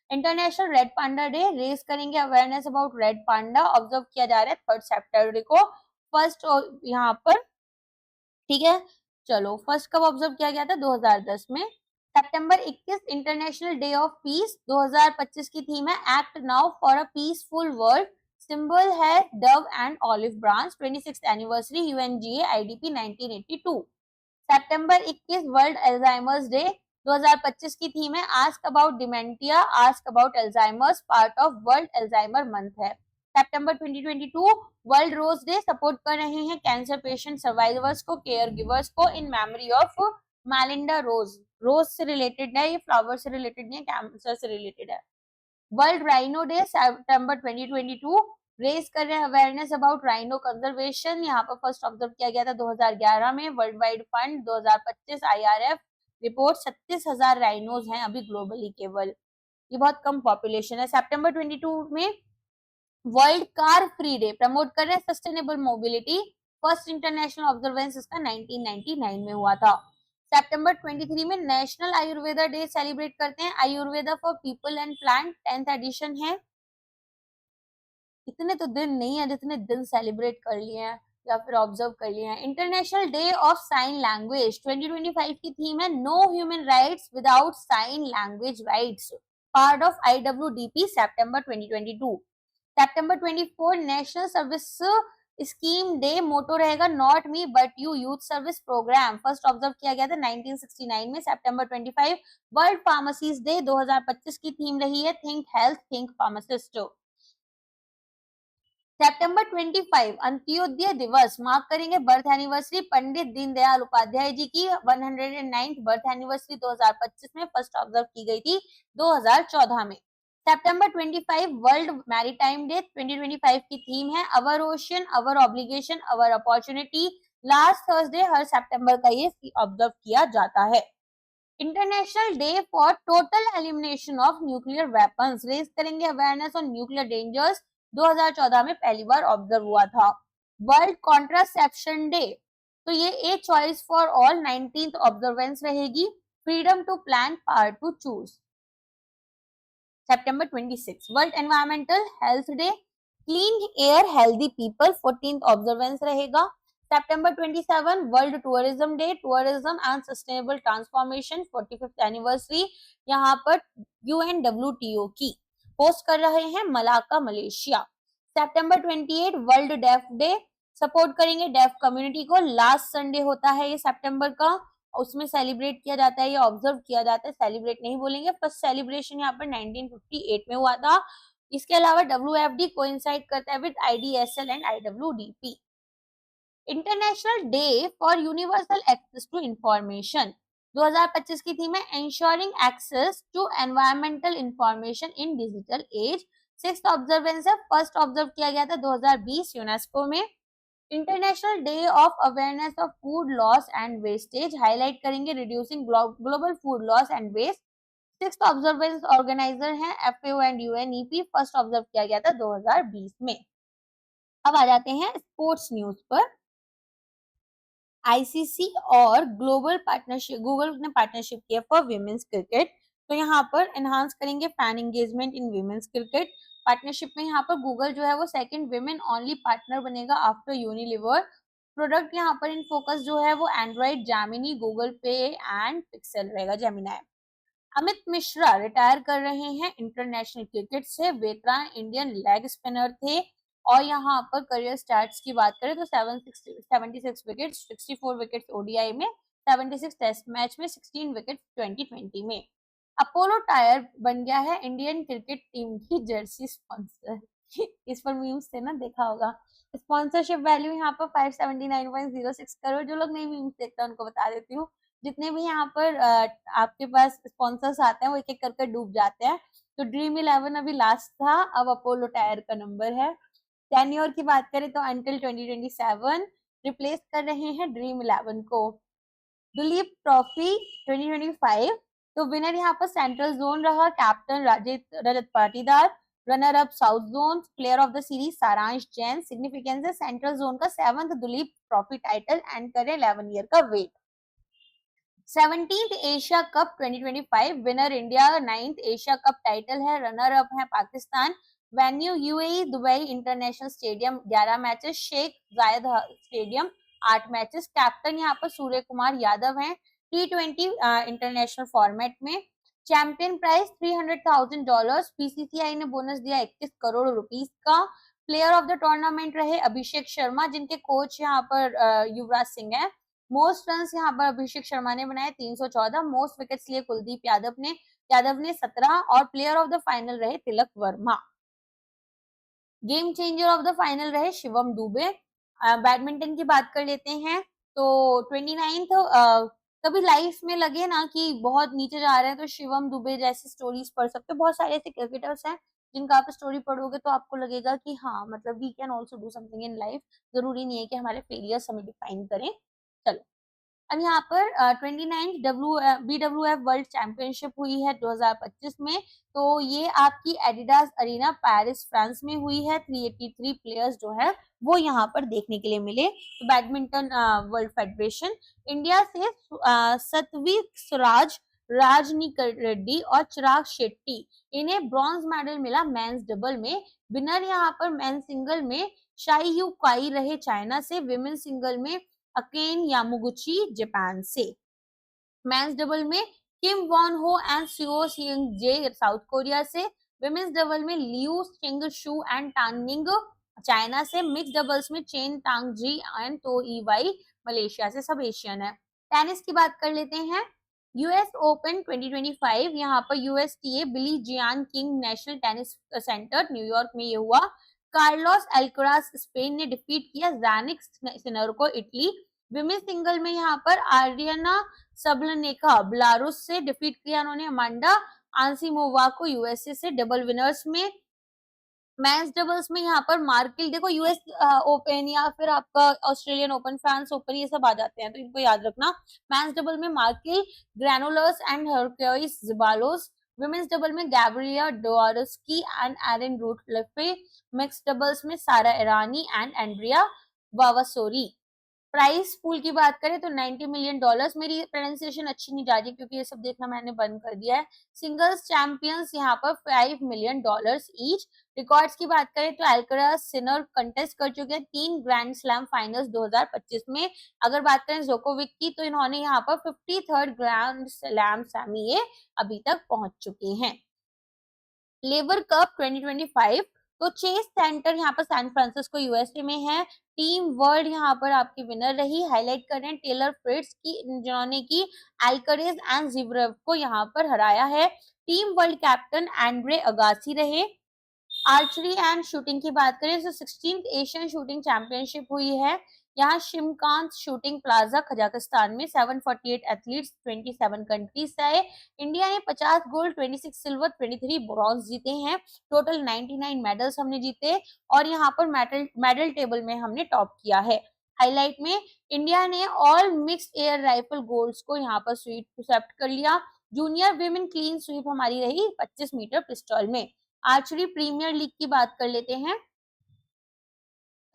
International red panda day, raise करेंगे awareness about red panda, observe किया जा रहा है 3rd सैटरडे को। फर्स्ट यहाँ पर, ठीक है, चलो फर्स्ट कब ऑब्जर्व किया गया था? 2010 में। सितंबर 21 इंटरनेशनल डे ऑफ पीस, 2025 की थीम है act now for a peaceful world, symbol है dove and olive branch. 26th anniversary UNGA IDP 1982। सितंबर 21 वर्ल्ड अल्जाइमर्स डे, 2025 की थीम है ask about dementia, ask about Alzheimer's, part of world Alzheimer month है। सितंबर 2022 वर्ल्ड रोज डे, सपोर्ट कर रहे हैं कैंसर पेशेंट सर्वाइवर्स को, केयर गिवर्स को, इन मेमोरी ऑफ मैलिंडा रोज। रोज से रिलेटेड है, ये फ्लावर से रिलेटेड नहीं है, कैंसर से रिलेटेड है। वर्ल्ड राइनो डे सितंबर 2022, रेज कर रहे हैं अवेयरनेस अबाउट राइनो कंजर्वेशन। यहाँ पर फर्स्ट ऑब्जर्व किया गया था 2011 में। World wide fund 2025 IRF report 36,000 rhinos हैं अभी ग्लोबली केवल, ये बहुत कम पॉपुलेशन है। सितंबर 22 में world car free day, promote कर रहे हैं sustainable mobility. First international observance इसका 1999 में हुआ था। सितंबर 23 में नेशनल आयुर्वेदा डे सेलिब्रेट करते हैं, Ayurveda for people and plant, 10th edition है। इतने तो दिन नहीं है जितने दिन सेलिब्रेट कर लिए हैं या फिर ऑब्जर्व कर लिए हैं। International day of sign language, 2025 की थीम है no human rights without sign language rights, part of IWDP. सितंबर 2022। सितंबर 24 national service scheme day, motto रहेगा not me but you, youth service programme. First observe किया गया था 1969 में। सितंबर 25 वर्ल्ड फार्मेसीज डे, 2025 की थीम रही है थिंक हेल्थ थिंक फार्मासिस्ट। सितंबर 25 अंत्योदय दिवस, मार्क करेंगे बर्थ एनिवर्सरी पंडित दीनदयाल उपाध्याय जी की 109th बर्थ एनिवर्सरी 2025 में, फर्स्ट ऑब्जर्व की गई थी 2014 में। सितंबर 25 वर्ल्ड मैरीटाइम डे, 2025 की थीम है our ocean our obligation our opportunity. Last Thursday हर सितंबर का ये ऑब्जर्व किया जाता है। International day for total elimination of nuclear weapons, raise करेंगे अवेयरनेस ऑन न्यूक्लियर डेंजर्स, 2014 में पहली बार ऑब्जर्व हुआ था। वर्ल्ड कॉन्ट्रासेप्शन डे, तो ये a choice for all 19th observance रहेगी। Freedom to plan part to choose. September 26 world environmental health day, clean air healthy people, 14th observance रहेगा। September 27 world tourism day, tourism and sustainable transformation, 45th anniversary यहाँ पर UNWTO की, होस्ट कर रहे हैं Malacca Malaysia. September 28 world deaf day, support करेंगे डेफ कम्युनिटी को। लास्ट संडे होता है ये सितंबर का, उसमें सेलिब्रेट किया जाता है, ये ऑब्जर्व किया जाता है, सेलिब्रेट नहीं बोलेंगे। फर्स्ट सेलिब्रेशन यहाँ पर 1958 में हुआ था। इसके अलावा WFD कोइंसाइड करता है with IDSL and IWDP। International day for universal access to information, 2025 की थीम है ensuring access to environmental information in digital age. 6th observance है, फर्स्ट ऑब्जर्व किया गया था 2020 यूनेस्को में। International day of awareness of food loss and wastage, highlight करेंगे reducing global food loss and waste. 6th observance organiser है FAO and UNEP, first observe किया गया था 2020 में। अब आ जाते हैं स्पोर्ट्स न्यूज पर। ICC और गूगल ने पार्टनरशिप किया फॉर विमेंस क्रिकेट, तो यहाँ पर एनहांस करेंगे फैन एंगेजमेंट इन विमेंस क्रिकेट। पार्टनरशिप में यहाँ पर गूगल जो है वो सेकंड विमेन ओनली पार्टनर बनेगा आफ्टर यूनिलीवर। प्रोडक्ट यहाँ पर इन फोकस जो है वो एंड्रॉइड, जैमिनी, गूगल पे एंड पिक्सेल रहेगा, जेमिनाई। अमित मिश्रा रिटायर कर रहे हैं इंटरनेशनल क्रिकेट से। वेटरन इंडियन लेग स्पिनर थे और यहाँ पर करियर स्टार्ट्स की बात करें तो 76 विकेट, 64 विकेट ओडीआई में, 76 टेस्ट मैच में, 16 विकेट 2020 में। अपोलो टायर बन गया है इंडियन क्रिकेट टीम की जर्सी स्पॉन्सर। इस पर मीम्स थे ना, देखा होगा। स्पॉन्सरशिप वैल्यू यहाँ पर 579.06 करोड़। जो लोग नहीं मीम्स देखते उनको बता देती हूँ, जितने भी यहाँ पर आपके पास स्पॉन्सर्स आते हैं वो एक एक करके डूब जाते हैं। तो ड्रीम 11 अभी लास्ट था, अब अपोलो टायर का नंबर है। टेन्योर की बात करें तो अंटिल 2027 रिप्लेस कर रहे हैं ड्रीम 11 को। दुलीप ट्रॉफी 2025, तो विनर यहाँ पर सेंट्रल जोन रहा captain Rajat Patidar, runner up south zone, player of the series सारांश जैन। सिग्निफिकेंस है सेंट्रल जोन का 7th Duleep trophy title and करे 11 ईयर का wait. 17th Asia cup 2025 winner India, 9th Asia cup title है, रनर अप है Pakistan. Venue UAE Dubai international stadium, 11 matches, Sheikh Zayed stadium 8 matches. Captain यहाँ पर सूर्य कुमार यादव हैं T20 इंटरनेशनल फॉर्मेट में। चैंपियन प्राइज $300,000, बीसीसीआई ने बोनस दिया 21 करोड़ रुपीस का। प्लेयर ऑफ द टूर्नामेंट रहे अभिषेक शर्मा, जिनके कोच यहाँ पर युवराज सिंह है। मोस्ट रन यहाँ पर अभिषेक शर्मा ने बनाए 314। मोस्ट विकेट्स लिए कुलदीप यादव ने 17 और प्लेयर ऑफ द फाइनल रहे Tilak Varma. Game changer of the final रहे शिवम दुबे। बैडमिंटन की बात कर लेते हैं तो 29th कभी लाइफ में लगे ना कि बहुत नीचे जा रहे हैं तो शिवम दुबे जैसी स्टोरीज पढ़ सकते हो। बहुत सारे ऐसे क्रिकेटर्स हैं जिनका आप स्टोरी पढ़ोगे तो आपको लगेगा कि हाँ, मतलब we can also do something in life. जरूरी नहीं है कि हमारे फेलियर्स हमें डिफाइन करें। चलो, अब यहाँ पर 29 BWF वर्ल्ड चैंपियनशिप हुई है 2025 में। तो ये आपकी एडिडास अरीना पेरिस फ्रांस में हुई है। 383 प्लेयर्स जो है वो यहाँ पर देखने के लिए मिले। तो बैडमिंटन वर्ल्ड फेडरेशन इंडिया से सतवी स्वराज, राजनिकर रेड्डी और चिराग शेट्टी, इन्हें ब्रॉन्ज मेडल मिला मेंस डबल में। विनर यहाँ पर मेंस सिंगल में शाई यू काई रहे चाइना से। विमेन सिंगल में अकेन यामुगुची जापान से। मेंस डबल में किम वॉन हो एंड सियो सिंग जे साउथ कोरिया से। विमेन्स डबल में Liu Ching shoe and टानिंग China से। मिक्स डबल्स में चेन टांग जी एंड तो वाई मलेशिया से। सब एशियन है। टेनिस की बात कर लेते हैं। यूएस ओपन 2025, यहाँ पर USTA Billie Jean King national tennis center New York में ये हुआ। कार्लोस अल्कराज स्पेन ने डिफीट किया ज़ैनिक सिनर को इटली। विमेन सिंगल में यहाँ पर आर्यना सबलनेका बेलारूस से डिफीट किया उन्होंने अमांडा आंसिमोवा को यूएसए से। डबल विनर्स में मेंस डबल्स में यहाँ पर मार्किल, देखो यूएस ओपन या फिर आपका ऑस्ट्रेलियन ओपन, फ्रांस ओपन, ये सब आ जाते हैं तो इनको याद रखना। मेंस डबल में Marcel Granollers and Horacio Zeballos. Women's double में Gabriela Dabrowski and Erin Routliffe. Mix doubles में Sara Errani and Andrea Vavassori. Prize pool की बात करें तो $90 मिलियन। मेरी प्रोनाउंसिएशन अच्छी नहीं जा रही क्योंकि ये सब देखना मैंने बंद कर दिया है। सिंगल्स चैंपियंस यहाँ पर $5 मिलियन ईच। रिकॉर्ड्स की बात करें तो अल्कराज सिनर कंटेस्ट कर चुके हैं 3 ग्रैंड स्लैम फाइनल्स 2025 में। अगर बात करें जोकोविक की तो इन्होंने यहाँ पर 53rd ग्रैंड स्लैम सेमी ये अभी तक पहुंच चुके हैं। लेबर कप 2025, तो चेस सेंटर यहाँ पर सैन फ्रांसिस्को यूएसए में है। टीम वर्ल्ड यहाँ पर आपकी विनर रही। हाईलाइट कर रहे हैं टेलर फ्रिट्ज की, जिन्होंने की अल्करेज एंड जिवरेव को यहाँ पर हराया है। Team world captain Andre Agassi रहे। आर्चरी एंड शूटिंग की बात करें तो 16th एशियन शूटिंग चैंपियनशिप हुई है। यहाँ शिमकांत शूटिंग प्लाजा कजाकिस्तान में 748 एथलीट्स 27 कंट्रीज से आए। इंडिया ने 50 गोल्ड, 26 सिल्वर, 23 ब्रॉन्ज जीते हैं। टोटल 99 मेडल्स हमने जीते और यहाँ पर मेडल टेबल में हमने टॉप किया है। हाईलाइट में इंडिया ने all mixed air rifle golds को यहाँ पर स्वीप कर लिया। जूनियर विमेन क्लीन स्वीप हमारी रही 25 मीटर पिस्टल में। आर्चरी प्रीमियर लीग की बात कर लेते हैं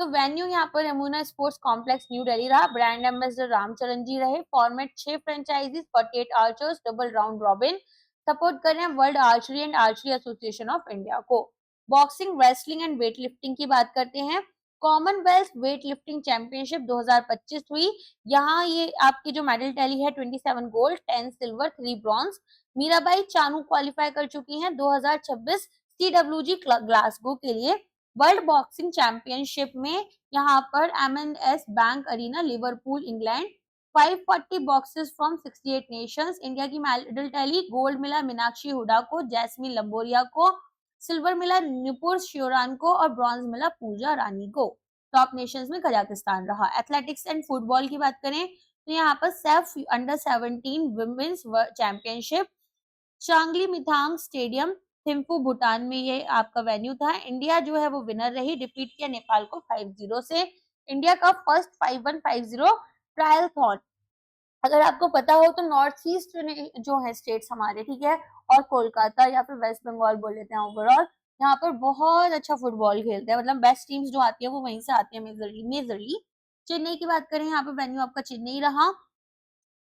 तो वेन्यू यहाँ पर Yamuna sports complex New Delhi रहा। ब्रांड एम्बेसडर रामचरण जी रहे। Format 6 franchises, 48 archers, double round robin. Support कर रहे हैं world archery and archery association of India को। Boxing, wrestling and weight lifting की बात करते हैं कॉमनवेल्थ वेट लिफ्टिंग चैंपियनशिप 2025 हुई। यहाँ ये आपकी जो मेडल टैली है 27 gold, 10 silver, 3 bronze. Mirabai Chanu qualify कर चुकी हैं 2026 CWG ग्लासगो के लिए। वर्ल्ड बॉक्सिंग चैंपियनशिप में यहाँ पर M&S bank arena, Liverpool, England. 540 boxes from 68 nations. India की मेडल टैली, गोल्ड मिला मीनाक्षी हुडा को, जैस्मिन लंबोरिया को, सिल्वर मिला नुपुर श्योरान को और ब्रॉन्ज मिला पूजा रानी को। टॉप नेशंस में कजाकिस्तान रहा। एथलेटिक्स एंड फुटबॉल की बात करें तो यहाँ पर सेफ अंडर 17 विमेंस चैंपियनशिप, चांगली मिथांग स्टेडियम, थिम्पू, भूटान में ये आपका वेन्यू था। इंडिया जो है वो विनर रही, डिफीट किया नेपाल को 5-0 से। इंडिया का फर्स्ट 5150 ट्रायलथॉन। अगर आपको पता हो तो नॉर्थ ईस्ट जो है स्टेट्स हमारे, ठीक है, और कोलकाता या फिर वेस्ट बंगाल बोल लेते हैं ओवरऑल, यहाँ पर बहुत अच्छा फुटबॉल खेलते हैं, मतलब बेस्ट टीम्स जो आती है वो वहीं से आती है मेजरली। चेन्नई की बात करें, यहाँ पे वेन्यू आपका चेन्नई रहा।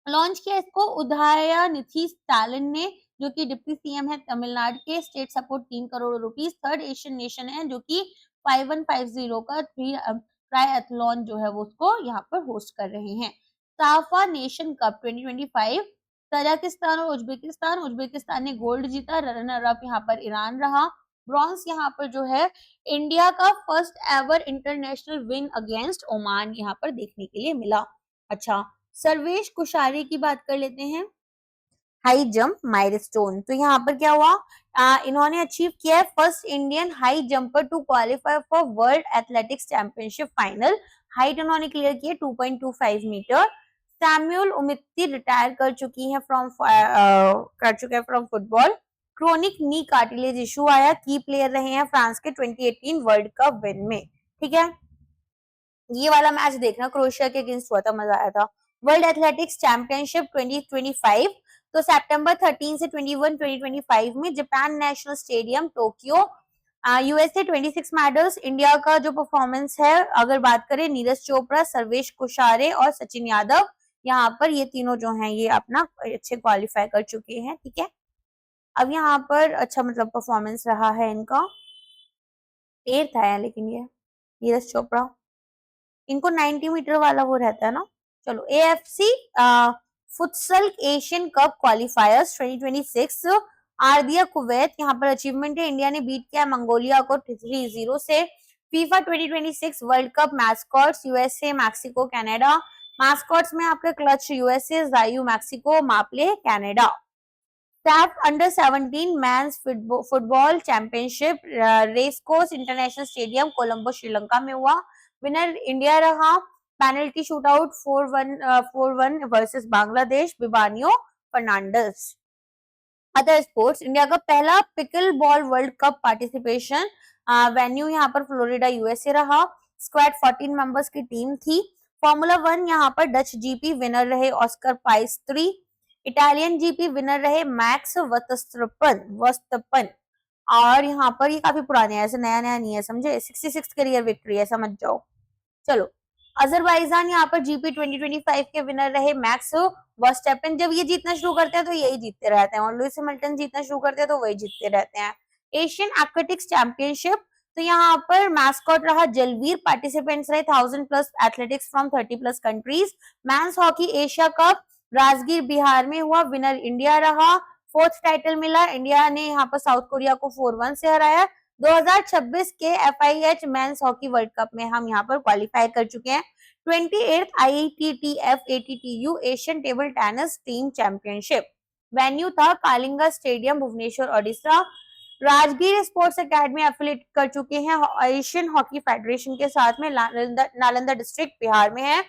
लॉन्च किया इसको उदयनिधि स्टालिन ने, जो कि डिप्टी सीएम है तमिलनाडु के। State support 3 crore rupees. Third Asian nation है जो कि 5150 का ट्रायथलॉन जो है वो उसको यहाँ पर होस्ट कर रहे हैं। साफा नेशन कप 2025, तजाकिस्तान और उज्बेकिस्तान। उज्बेकिस्तान ने गोल्ड जीता, रनर अप यहाँ पर ईरान रहा। ब्रॉन्ज यहाँ पर जो है इंडिया का first ever international win against Oman यहाँ पर देखने के लिए मिला। अच्छा, सर्वेश कुशारी की बात कर लेते हैं। हाई जंप माइलस्टोन, तो यहाँ पर क्या हुआ, इन्होंने अचीव किया है first Indian high jumper to qualify for world athletics championship final. Height उन्होंने क्लियर की है 2.25 मीटर। सैमुअल उमिती रिटायर कर चुकी है from football. Chronic knee cartilage issue आया, की प्लेयर रहे हैं फ्रांस के 2018 वर्ल्ड कप विन में, ठीक है। ये वाला मैच देखना, क्रोएशिया के अगेंस्ट हुआ था, मजा आया था। वर्ल्ड एथलेटिक्स चैंपियनशिप 2025, तो सितंबर 13 से 21 2025 में Japan national stadium Tokyo. USA 26 medals. India का जो परफॉर्मेंस है अगर बात करें, नीरज चोपड़ा, सर्वेश कुशारे और सचिन यादव, यहाँ पर ये तीनों जो हैं ये अपना अच्छे क्वालिफाई कर चुके हैं, ठीक है। अब यहाँ पर अच्छा मतलब परफॉर्मेंस रहा है इनका, 8th आया लेकिन ये नीरज चोपड़ा, इनको 90 मीटर वाला वो रहता है ना। चलो, AFC futsal Asian cup qualifiers 2026, Ardiya Kuwait, यहाँ पर अचीवमेंट है, इंडिया ने बीट किया मंगोलिया को 3-0 से। FIFA 2026 world cup mascots, USA, Mexico, Canada. Mascots में आपका Clutch USA, Zayu Mexico, Maple Canada. SAF under 17 men's football championship race course international stadium Colombo Sri Lanka में हुआ। विनर इंडिया रहा। Penalty shootout 4-1 versus Bangladesh, Bibiano Fernandes. Other sports, India का पहला pickle ball world cup participation, venue यहाँ पर फ्लोरिडा यूएसए रहा। स्क्वाड 14 मेंबर्स की टीम थी। फॉर्मूला 1 यहाँ पर डच जीपी विनर रहे ऑस्कर पाइस्त्री। इटालियन जीपी विनर रहे मैक्स वस्तपन। और यहाँ पर ये काफी पुराने है, ऐसे नया नया नहीं है, समझे। 66 करियर विक्ट्री है, समझ जाओ। चलो, अजरबैजान यहाँ पर जीपी 2025 के विनर रहे मैक्स वर्स्टेपन। जब ये जीतना शुरू करते हैं तो यही जीतते रहते हैं, और लुइस हैमिल्टन जीतना शुरू करते हैं तो वही जीतते रहते हैं। एशियन एक्वेटिक्स चैंपियनशिप, तो यहाँ पर मैस्कॉट रहा जलवीर। पार्टिसिपेंट्स रहे 1000+ athletics from 30+ countries. Men's hockey Asia cup Rajgir Bihar में हुआ, विनर इंडिया रहा। 4th टाइटल मिला, इंडिया ने यहाँ पर साउथ कोरिया को 4-1 से हराया। 2026 के FIH men's hockey world cup में हम यहाँ पर क्वालिफाई कर चुके हैं। 28th ITTF ATTU Asian table tennis team championship, venue था Kalinga stadium, Bhubaneswar, Odisha. Rajgir sports academy affiliate कर चुके हैं एशियन हॉकी फेडरेशन के साथ में, नालंदा डिस्ट्रिक्ट बिहार में है।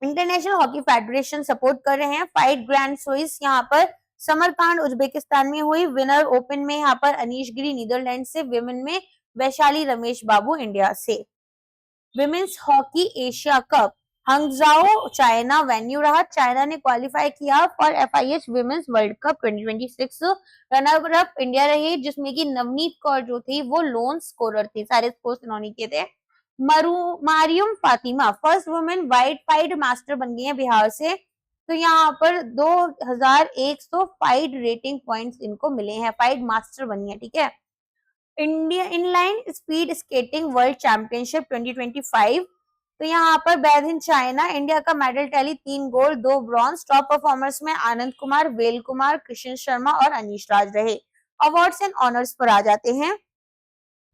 इंटरनेशनल हॉकी फेडरेशन सपोर्ट कर रहे हैं। फाइट ग्रैंड स्विस यहाँ पर समरकांड उज्बेकिस्तान में हुई। विनर ओपन में यहाँ पर अनीश गिरी नीदरलैंड से, विमेन में वैशाली रमेश बाबू इंडिया से। Women's hockey Asia cup Hangzhou China, venue रहा। चाइना ने क्वालिफाई किया for FIH women's world cup 2026। Runner up India रही, जिसमें कि नवनीत कौर जो थी वो लोन स्कोरर थी, सारे स्कोर्स इन्होंने किए थे। Mariam Fatima first woman white FIDE master बन गई है बिहार से। तो यहाँ पर 2100 फाइड रेटिंग पॉइंट्स इनको मिले हैं, फाइड मास्टर बनी है, ठीक है। India inline speed skating world championship 2025। तो यहाँ पर बैद इन चाइना, इंडिया का medal tally 3 gold 2 bronze. Top performers में आनंद कुमार, वेल कुमार, कृष्ण शर्मा और अनीश राज रहे। अवार्ड्स एंड ऑनर्स पर आ जाते हैं।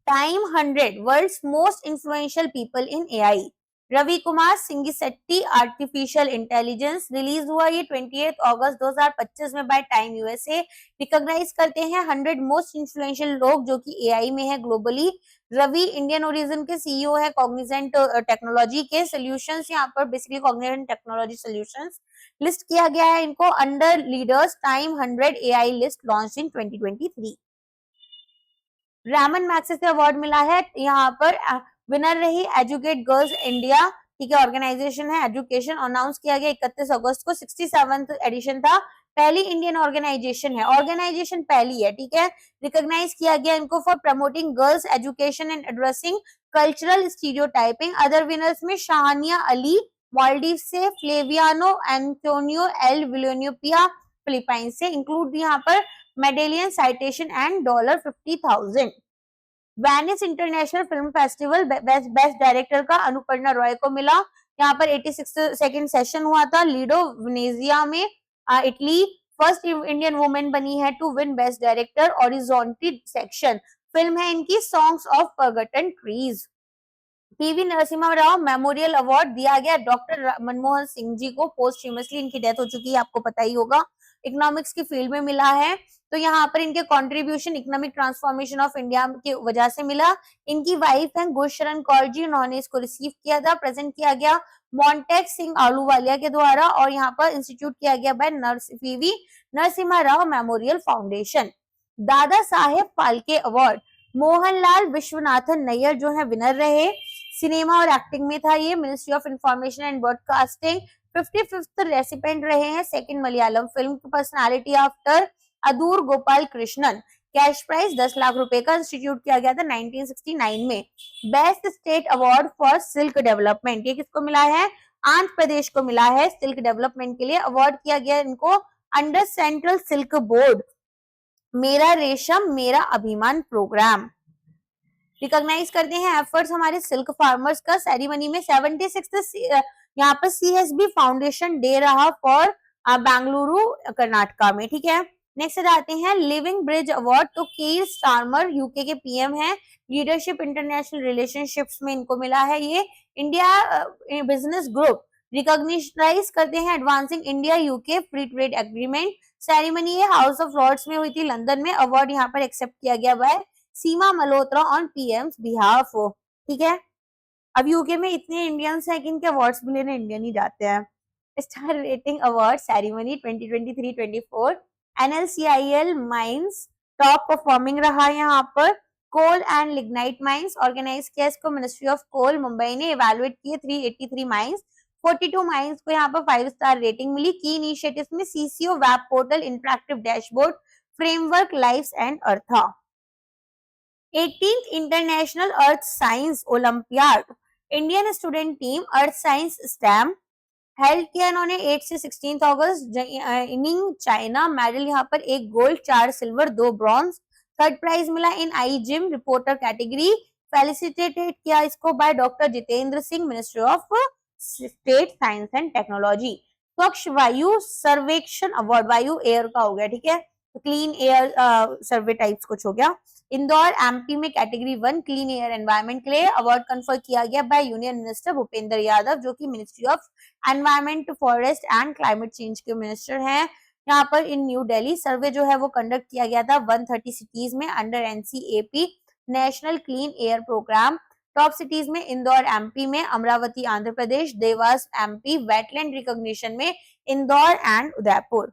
Time 100 world's most influential people in AI. Ravi Kumar Singisetti artificial intelligence release हुआ ये 28 अगस्त 2025 में बाय टाइम यूएसए। रिकॉग्नाइज करते हैं 100 मोस्ट इन्फ्लुएंशियल लोग जो कि एआई में है ग्लोबली। रवि इंडियन ओरिजिन के सीईओ है कॉग्निजेंट टेक्नोलॉजी के। सॉल्यूशंस यहाँ पर basically Cognizant technology solutions list किया गया है इनको under leaders time 100 AI list launch in 2023। Raman maxes से अवार्ड मिला है। यहाँ पर विनर रही एजुकेट गर्ल्स इंडिया, ठीक है, ऑर्गेनाइजेशन है एजुकेशन। अनाउंस किया गया 31 अगस्त को, 67th एडिशन था। पहली इंडियन ऑर्गेनाइजेशन है, ऑर्गेनाइजेशन पहली है, ठीक है। रिकॉग्नाइज किया गया इनको for promoting girls education and addressing cultural stereotyping. Other winners में शाहानिया अली मालदीव से, फ्लेवियानो एंटोनियो एल विलोनियोपिया फिलीपाइन से। इंक्लूड यहाँ पर medallion citation and $50,000। Venice international film festival best director का अनुपर्णा रॉय को मिला। यहाँ पर 86 सेशन हुआ था लीडो वेनेजिया में। इटली फर्स्ट इंडियन वुमेन बनी है to win best director Orizzonti section. Film है इनकी songs of forgotten trees. PV Narasimha Rao memorial award दिया गया डॉक्टर मनमोहन सिंह जी को। पोस्टह्यूमसली इनकी डेथ हो चुकी है, आपको पता ही होगा। इकोनॉमिक्स की फील्ड में मिला है, तो यहाँ पर इनके contribution economic transformation of India की वजह से मिला। इनकी वाइफ है गुरशरण कौर जी, उन्होंने इसको रिसीव किया था। प्रेजेंट किया गया मॉन्टेक सिंह आलूवालिया के द्वारा और यहाँ पर इंस्टीट्यूट किया गया bye PV Narasimha Rao memorial foundation. Dada Saheb Phalke award Mohanlal Viswanathan Nayyar जो है विनर रहे। सिनेमा और एक्टिंग में था ये। Ministry of information and broadcasting 55th recipient रहे हैं। Second Malayalam film personality after Adoor Gopalakrishnan. Cash prize 10 lakh रुपए का इंस्टीट्यूट किया गया था 1969 में। Best state award for silk development, ये किसको मिला है? आंध्र प्रदेश को मिला है। सिल्क डेवलपमेंट के लिए अवार्ड किया गया इनको अंडर सेंट्रल सिल्क बोर्ड मेरा रेशम मेरा अभिमान प्रोग्राम। रिकॉग्नाइज करते हैं एफर्ट्स हमारे सिल्क फार्मर्स का। सेरेमनी में 76 यहाँ पर सीएसबी फाउंडेशन डे रहा फॉर बेंगलुरु कर्नाटका में, ठीक है। नेक्स्ट आते हैं लिविंग ब्रिज अवार्ड। तो कीर स्टारमर यूके के पीएम है। लीडरशिप इंटरनेशनल रिलेशनशिप्स में इनको मिला है ये। इंडिया बिजनेस ग्रुप रिकॉग्नाइज करते हैं advancing India UK free trade agreement. Ceremony ये हाउस ऑफ लॉर्ड्स में हुई थी लंदन में। अवार्ड यहाँ पर एक्सेप्ट किया गया by Seema Malhotra on PM's behalf, ठीक है। अब यूके में इतने इंडियंस हैं कि इनके अवार्ड्स भी लेने इंडियन ही जाते हैं। Star rating award ceremony 2023-24 NLCIL mines top performing रहा यहाँ पर। कोल एंड लिग्नाइट माइंस ऑर्गेनाइज किया इसको मिनिस्ट्री ऑफ कोल मुंबई ने। इवेलुएट किए 383 माइंस, 42 माइंस को यहाँ पर 5 स्टार रेटिंग मिली। की इनिशिएटिव्स में CCO web portal interactive dashboard framework lives and Artha. 18th international earth science olympiad Indian student team earth science STEM held किया इन्होंने 8 से 16 अगस्त इनिंग चाइना। मेडल यहाँ पर 1 gold 4 silver 2 bronze. Third prize मिला in I gym reporter category. Felicitated किया इसको by doctor Jitendra Singh minister of state science and technology. Swachh Vayu सर्वेक्षण अवार्ड वायु एयर का हो गया, ठीक है, क्लीन एयर सर्वे टाइप्स कुछ हो गया। इंदौर एमपी में कैटेगरी 1 क्लीन एयर एनवायरमेंट के लिए अवार्ड कंफर किया गया by union minister Bhupendra Yadav जो कि ministry of environment forest and climate change के मिनिस्टर हैं। यहाँ पर इन न्यू दिल्ली सर्वे जो है वो कंडक्ट किया गया था 130 सिटीज में under NCAP national clean air programme. Top cities में इंदौर एमपी में, Amravati Andhra Pradesh, Dewas MP, wetland recognition में Indore and Udaipur.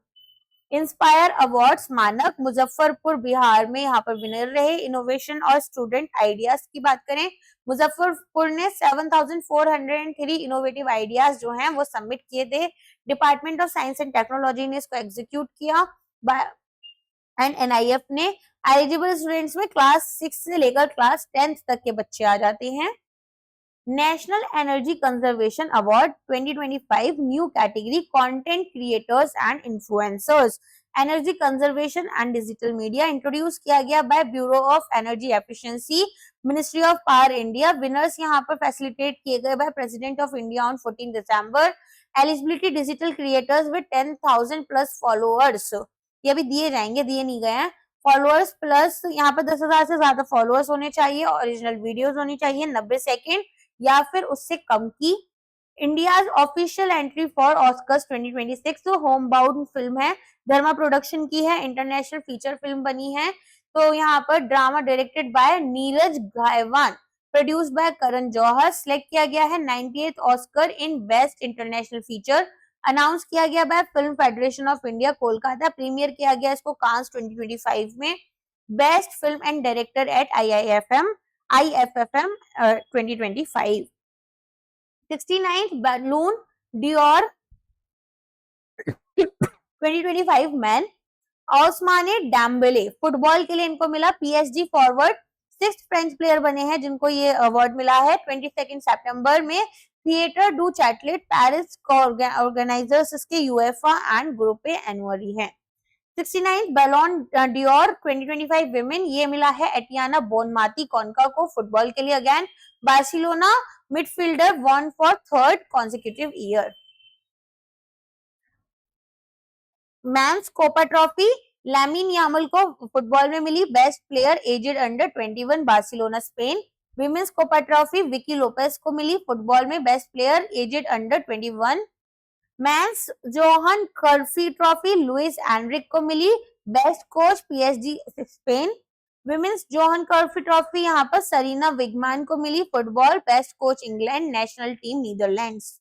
Inspire awards Manak Muzaffarpur Bihar में यहाँ पर विनर रहे। इनोवेशन और स्टूडेंट आइडियाज की बात करें, मुजफ्फरपुर ने 7403 इनोवेटिव आइडियाज जो हैं वो सबमिट किए थे। Department of science and technology ने इसको एग्जीक्यूट किया एंड एनआईएफ ने। एलिजिबल स्टूडेंट्स में क्लास 6 से लेकर क्लास 10th तक के बच्चे आ जाते हैं। National energy conservation award 2025 new category content creators and influencers. Energy conservation and digital media introduce किया गया by bureau of energy efficiency, ministry of power India. Winners यहाँ पर फैसिलिटेट किए गए by president of India on 14 दिसंबर। Eligibility digital creators with 10,000 plus followers, ये भी दिए जाएंगे, दिए नहीं गए हैं। फॉलोअर्स प्लस यहाँ पर 10,000 से ज्यादा फॉलोअर्स होने चाहिए, ओरिजिनल वीडियोस होनी चाहिए 90 सेकेंड या फिर उससे कम की। India's official entry for Oscars 2026, तो होम बाउंड फिल्म है, धर्मा प्रोडक्शन की है, इंटरनेशनल फीचर फिल्म बनी है। तो यहाँ पर drama directed by Neeraj Ghaywan, produced by Karan Johar. Select किया गया है 98th Oscar in best international feature. Announce किया गया by film federation of India Kolkata. Premiere किया गया इसको कांस 2025 में। Best film and director at IIFM 2025। 69th Ballon d'Or 2025 men. Ousmane Dembele, football के लिए इनको मिला PSG forward. 6th French player बने हैं जिनको ये अवार्ड मिला है। 22 सितंबर में theatre du Chatelet Paris organisers इसके यूएफा एंड ग्रुप एनुअरी है। 69th बैलोन डियोर 2025 विमेन, ये मिला है एटियाना बोनमाती कॉन्का को फुटबॉल के लिए। Again Barcelona midfielder won for 3rd consecutive year. Men's Kopa trophy Lamine Yamal को फुटबॉल में मिली, best player aged under 21 Barcelona Spain. Women's Kopa trophy Vicky Lopez को मिली, फुटबॉल में best player aged under 21। Men's Johan Cruyff trophy Luis Enrique को मिली, best coach PSG Spain. Women's Johan Cruyff trophy यहाँ पर सरीना विगमैन को मिली, football best coach England national team Netherlands.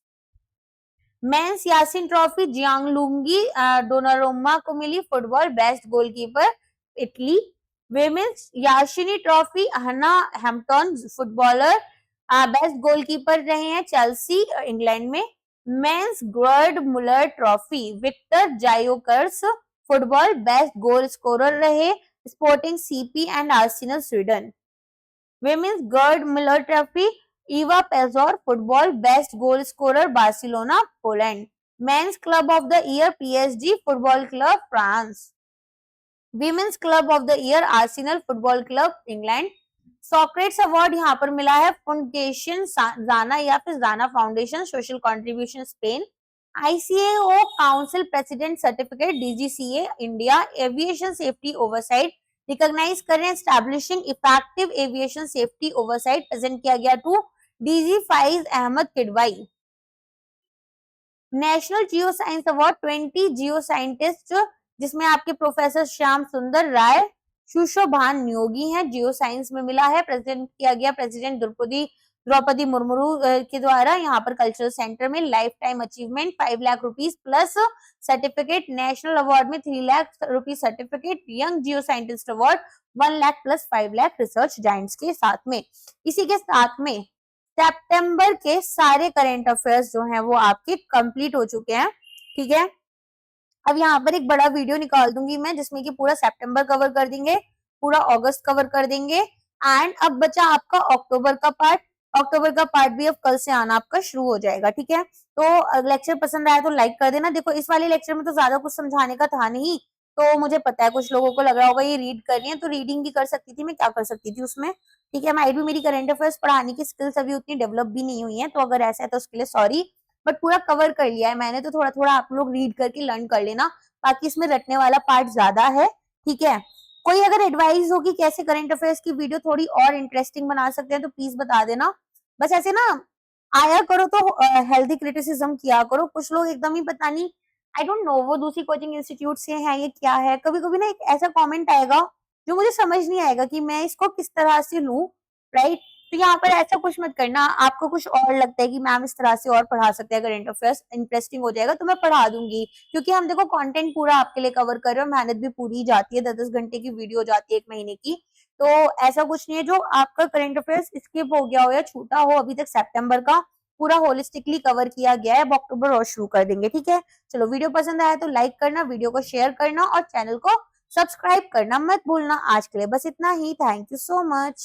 Men's Yashin trophy Gianluigi Donnarumma को मिली, football best goalkeeper Italy. Women's Yashin trophy Hannah Hampton footballer best goalkeeper रहे हैं चेल्सी इंग्लैंड में। Men's Gerd Muller trophy Viktor Gyokeres football best goal scorer रहे Sporting CP and Arsenal Sweden. Women's Gerd Muller trophy Ewa Pajor football best goal scorer Barcelona Poland. Men's club of the year PSG football club France. Women's club of the year Arsenal football club England. Socrates award यहाँ पर मिला है फाउंडेशन जाना या फिर Xana foundation social contribution Spain. ICAO council president certificate DGCA India aviation safety oversight recognise कर रहे हैं, establishing effective aviation safety oversight present किया गया to DG Faiz Ahmed Kidwai. National geo science award 20 Jio scientist जिसमें आपके प्रोफेसर श्याम सुंदर राय सुशोभान नियोगी हैं, जियो साइंस में मिला है। प्रेजेंट किया गया प्रेसिडेंट द्रौपदी मुर्मू के द्वारा। यहाँ पर कल्चरल सेंटर में life time achievement 5 lakh rupees plus certificate. National award में 3 लाख रुपीज सर्टिफिकेट। यंग जियो scientist award 1 lakh plus 5 lakh research Giants के साथ में। इसी के साथ में सितंबर के सारे करंट अफेयर्स जो हैं वो आपके कंप्लीट हो चुके हैं। ठीक है, अब यहाँ पर एक बड़ा वीडियो निकाल दूंगी मैं जिसमें कि पूरा सितंबर कवर कर देंगे, पूरा अगस्त कवर कर देंगे एंड अब बचा आपका अक्टूबर का पार्ट। अक्टूबर का पार्ट भी अब कल से आना आपका शुरू हो जाएगा। ठीक है, तो लेक्चर पसंद आया तो लाइक कर देना। देखो इस वाले लेक्चर में तो ज्यादा कुछ समझाने का था नहीं, तो मुझे पता है कुछ लोगों को लग रहा होगा ये रीड कर रही है, तो रीडिंग भी कर सकती थी, मैं क्या कर सकती थी उसमें। ठीक है, माइट भी मेरी करंट अफेयर्स पढ़ाने की स्किल्स अभी उतनी डेवलप भी नहीं हुई है, तो अगर ऐसा है तो उसके लिए सॉरी, बट पूरा कवर कर लिया है मैंने, तो थोड़ा थोड़ा आप लोग रीड करके लर्न कर लेना, बाकी इसमें रटने वाला पार्ट ज्यादा है। ठीक है, कोई अगर एडवाइस हो कि कैसे करंट अफेयर्स की वीडियो थोड़ी और इंटरेस्टिंग बना सकते हैं तो प्लीज बता देना। बस ऐसे ना आया करो तो हेल्दी क्रिटिसिज्म किया करो। कुछ लोग एकदम ही पता नहीं, आई डोंट नो वो दूसरी कोचिंग इंस्टीट्यूट से है ये क्या है, कभी कभी ना एक ऐसा कमेंट आएगा जो मुझे समझ नहीं आएगा कि मैं इसको किस तरह से लूं, राइट। तो यहाँ पर ऐसा कुछ मत करना, आपको कुछ और लगता है कि मैम इस तरह से और पढ़ा सकते हैं, करंट अफेयर्स इंटरेस्टिंग हो जाएगा तो मैं पढ़ा दूंगी, क्योंकि हम देखो कंटेंट पूरा आपके लिए कवर कर रहे हो, मेहनत भी पूरी जाती है, 10-10 घंटे की वीडियो जाती है 1 महीने की, तो ऐसा कुछ नहीं है जो आपका करंट अफेयर्स स्किप हो गया हो या छूटा हो। अभी तक सितंबर का पूरा होलिस्टिकली कवर किया गया है, अब अक्टूबर और शुरू कर देंगे। ठीक है, चलो वीडियो पसंद आया तो लाइक करना, वीडियो को शेयर करना और चैनल को सब्सक्राइब करना मत भूलना। आज के लिए बस इतना ही, थैंक यू सो मच।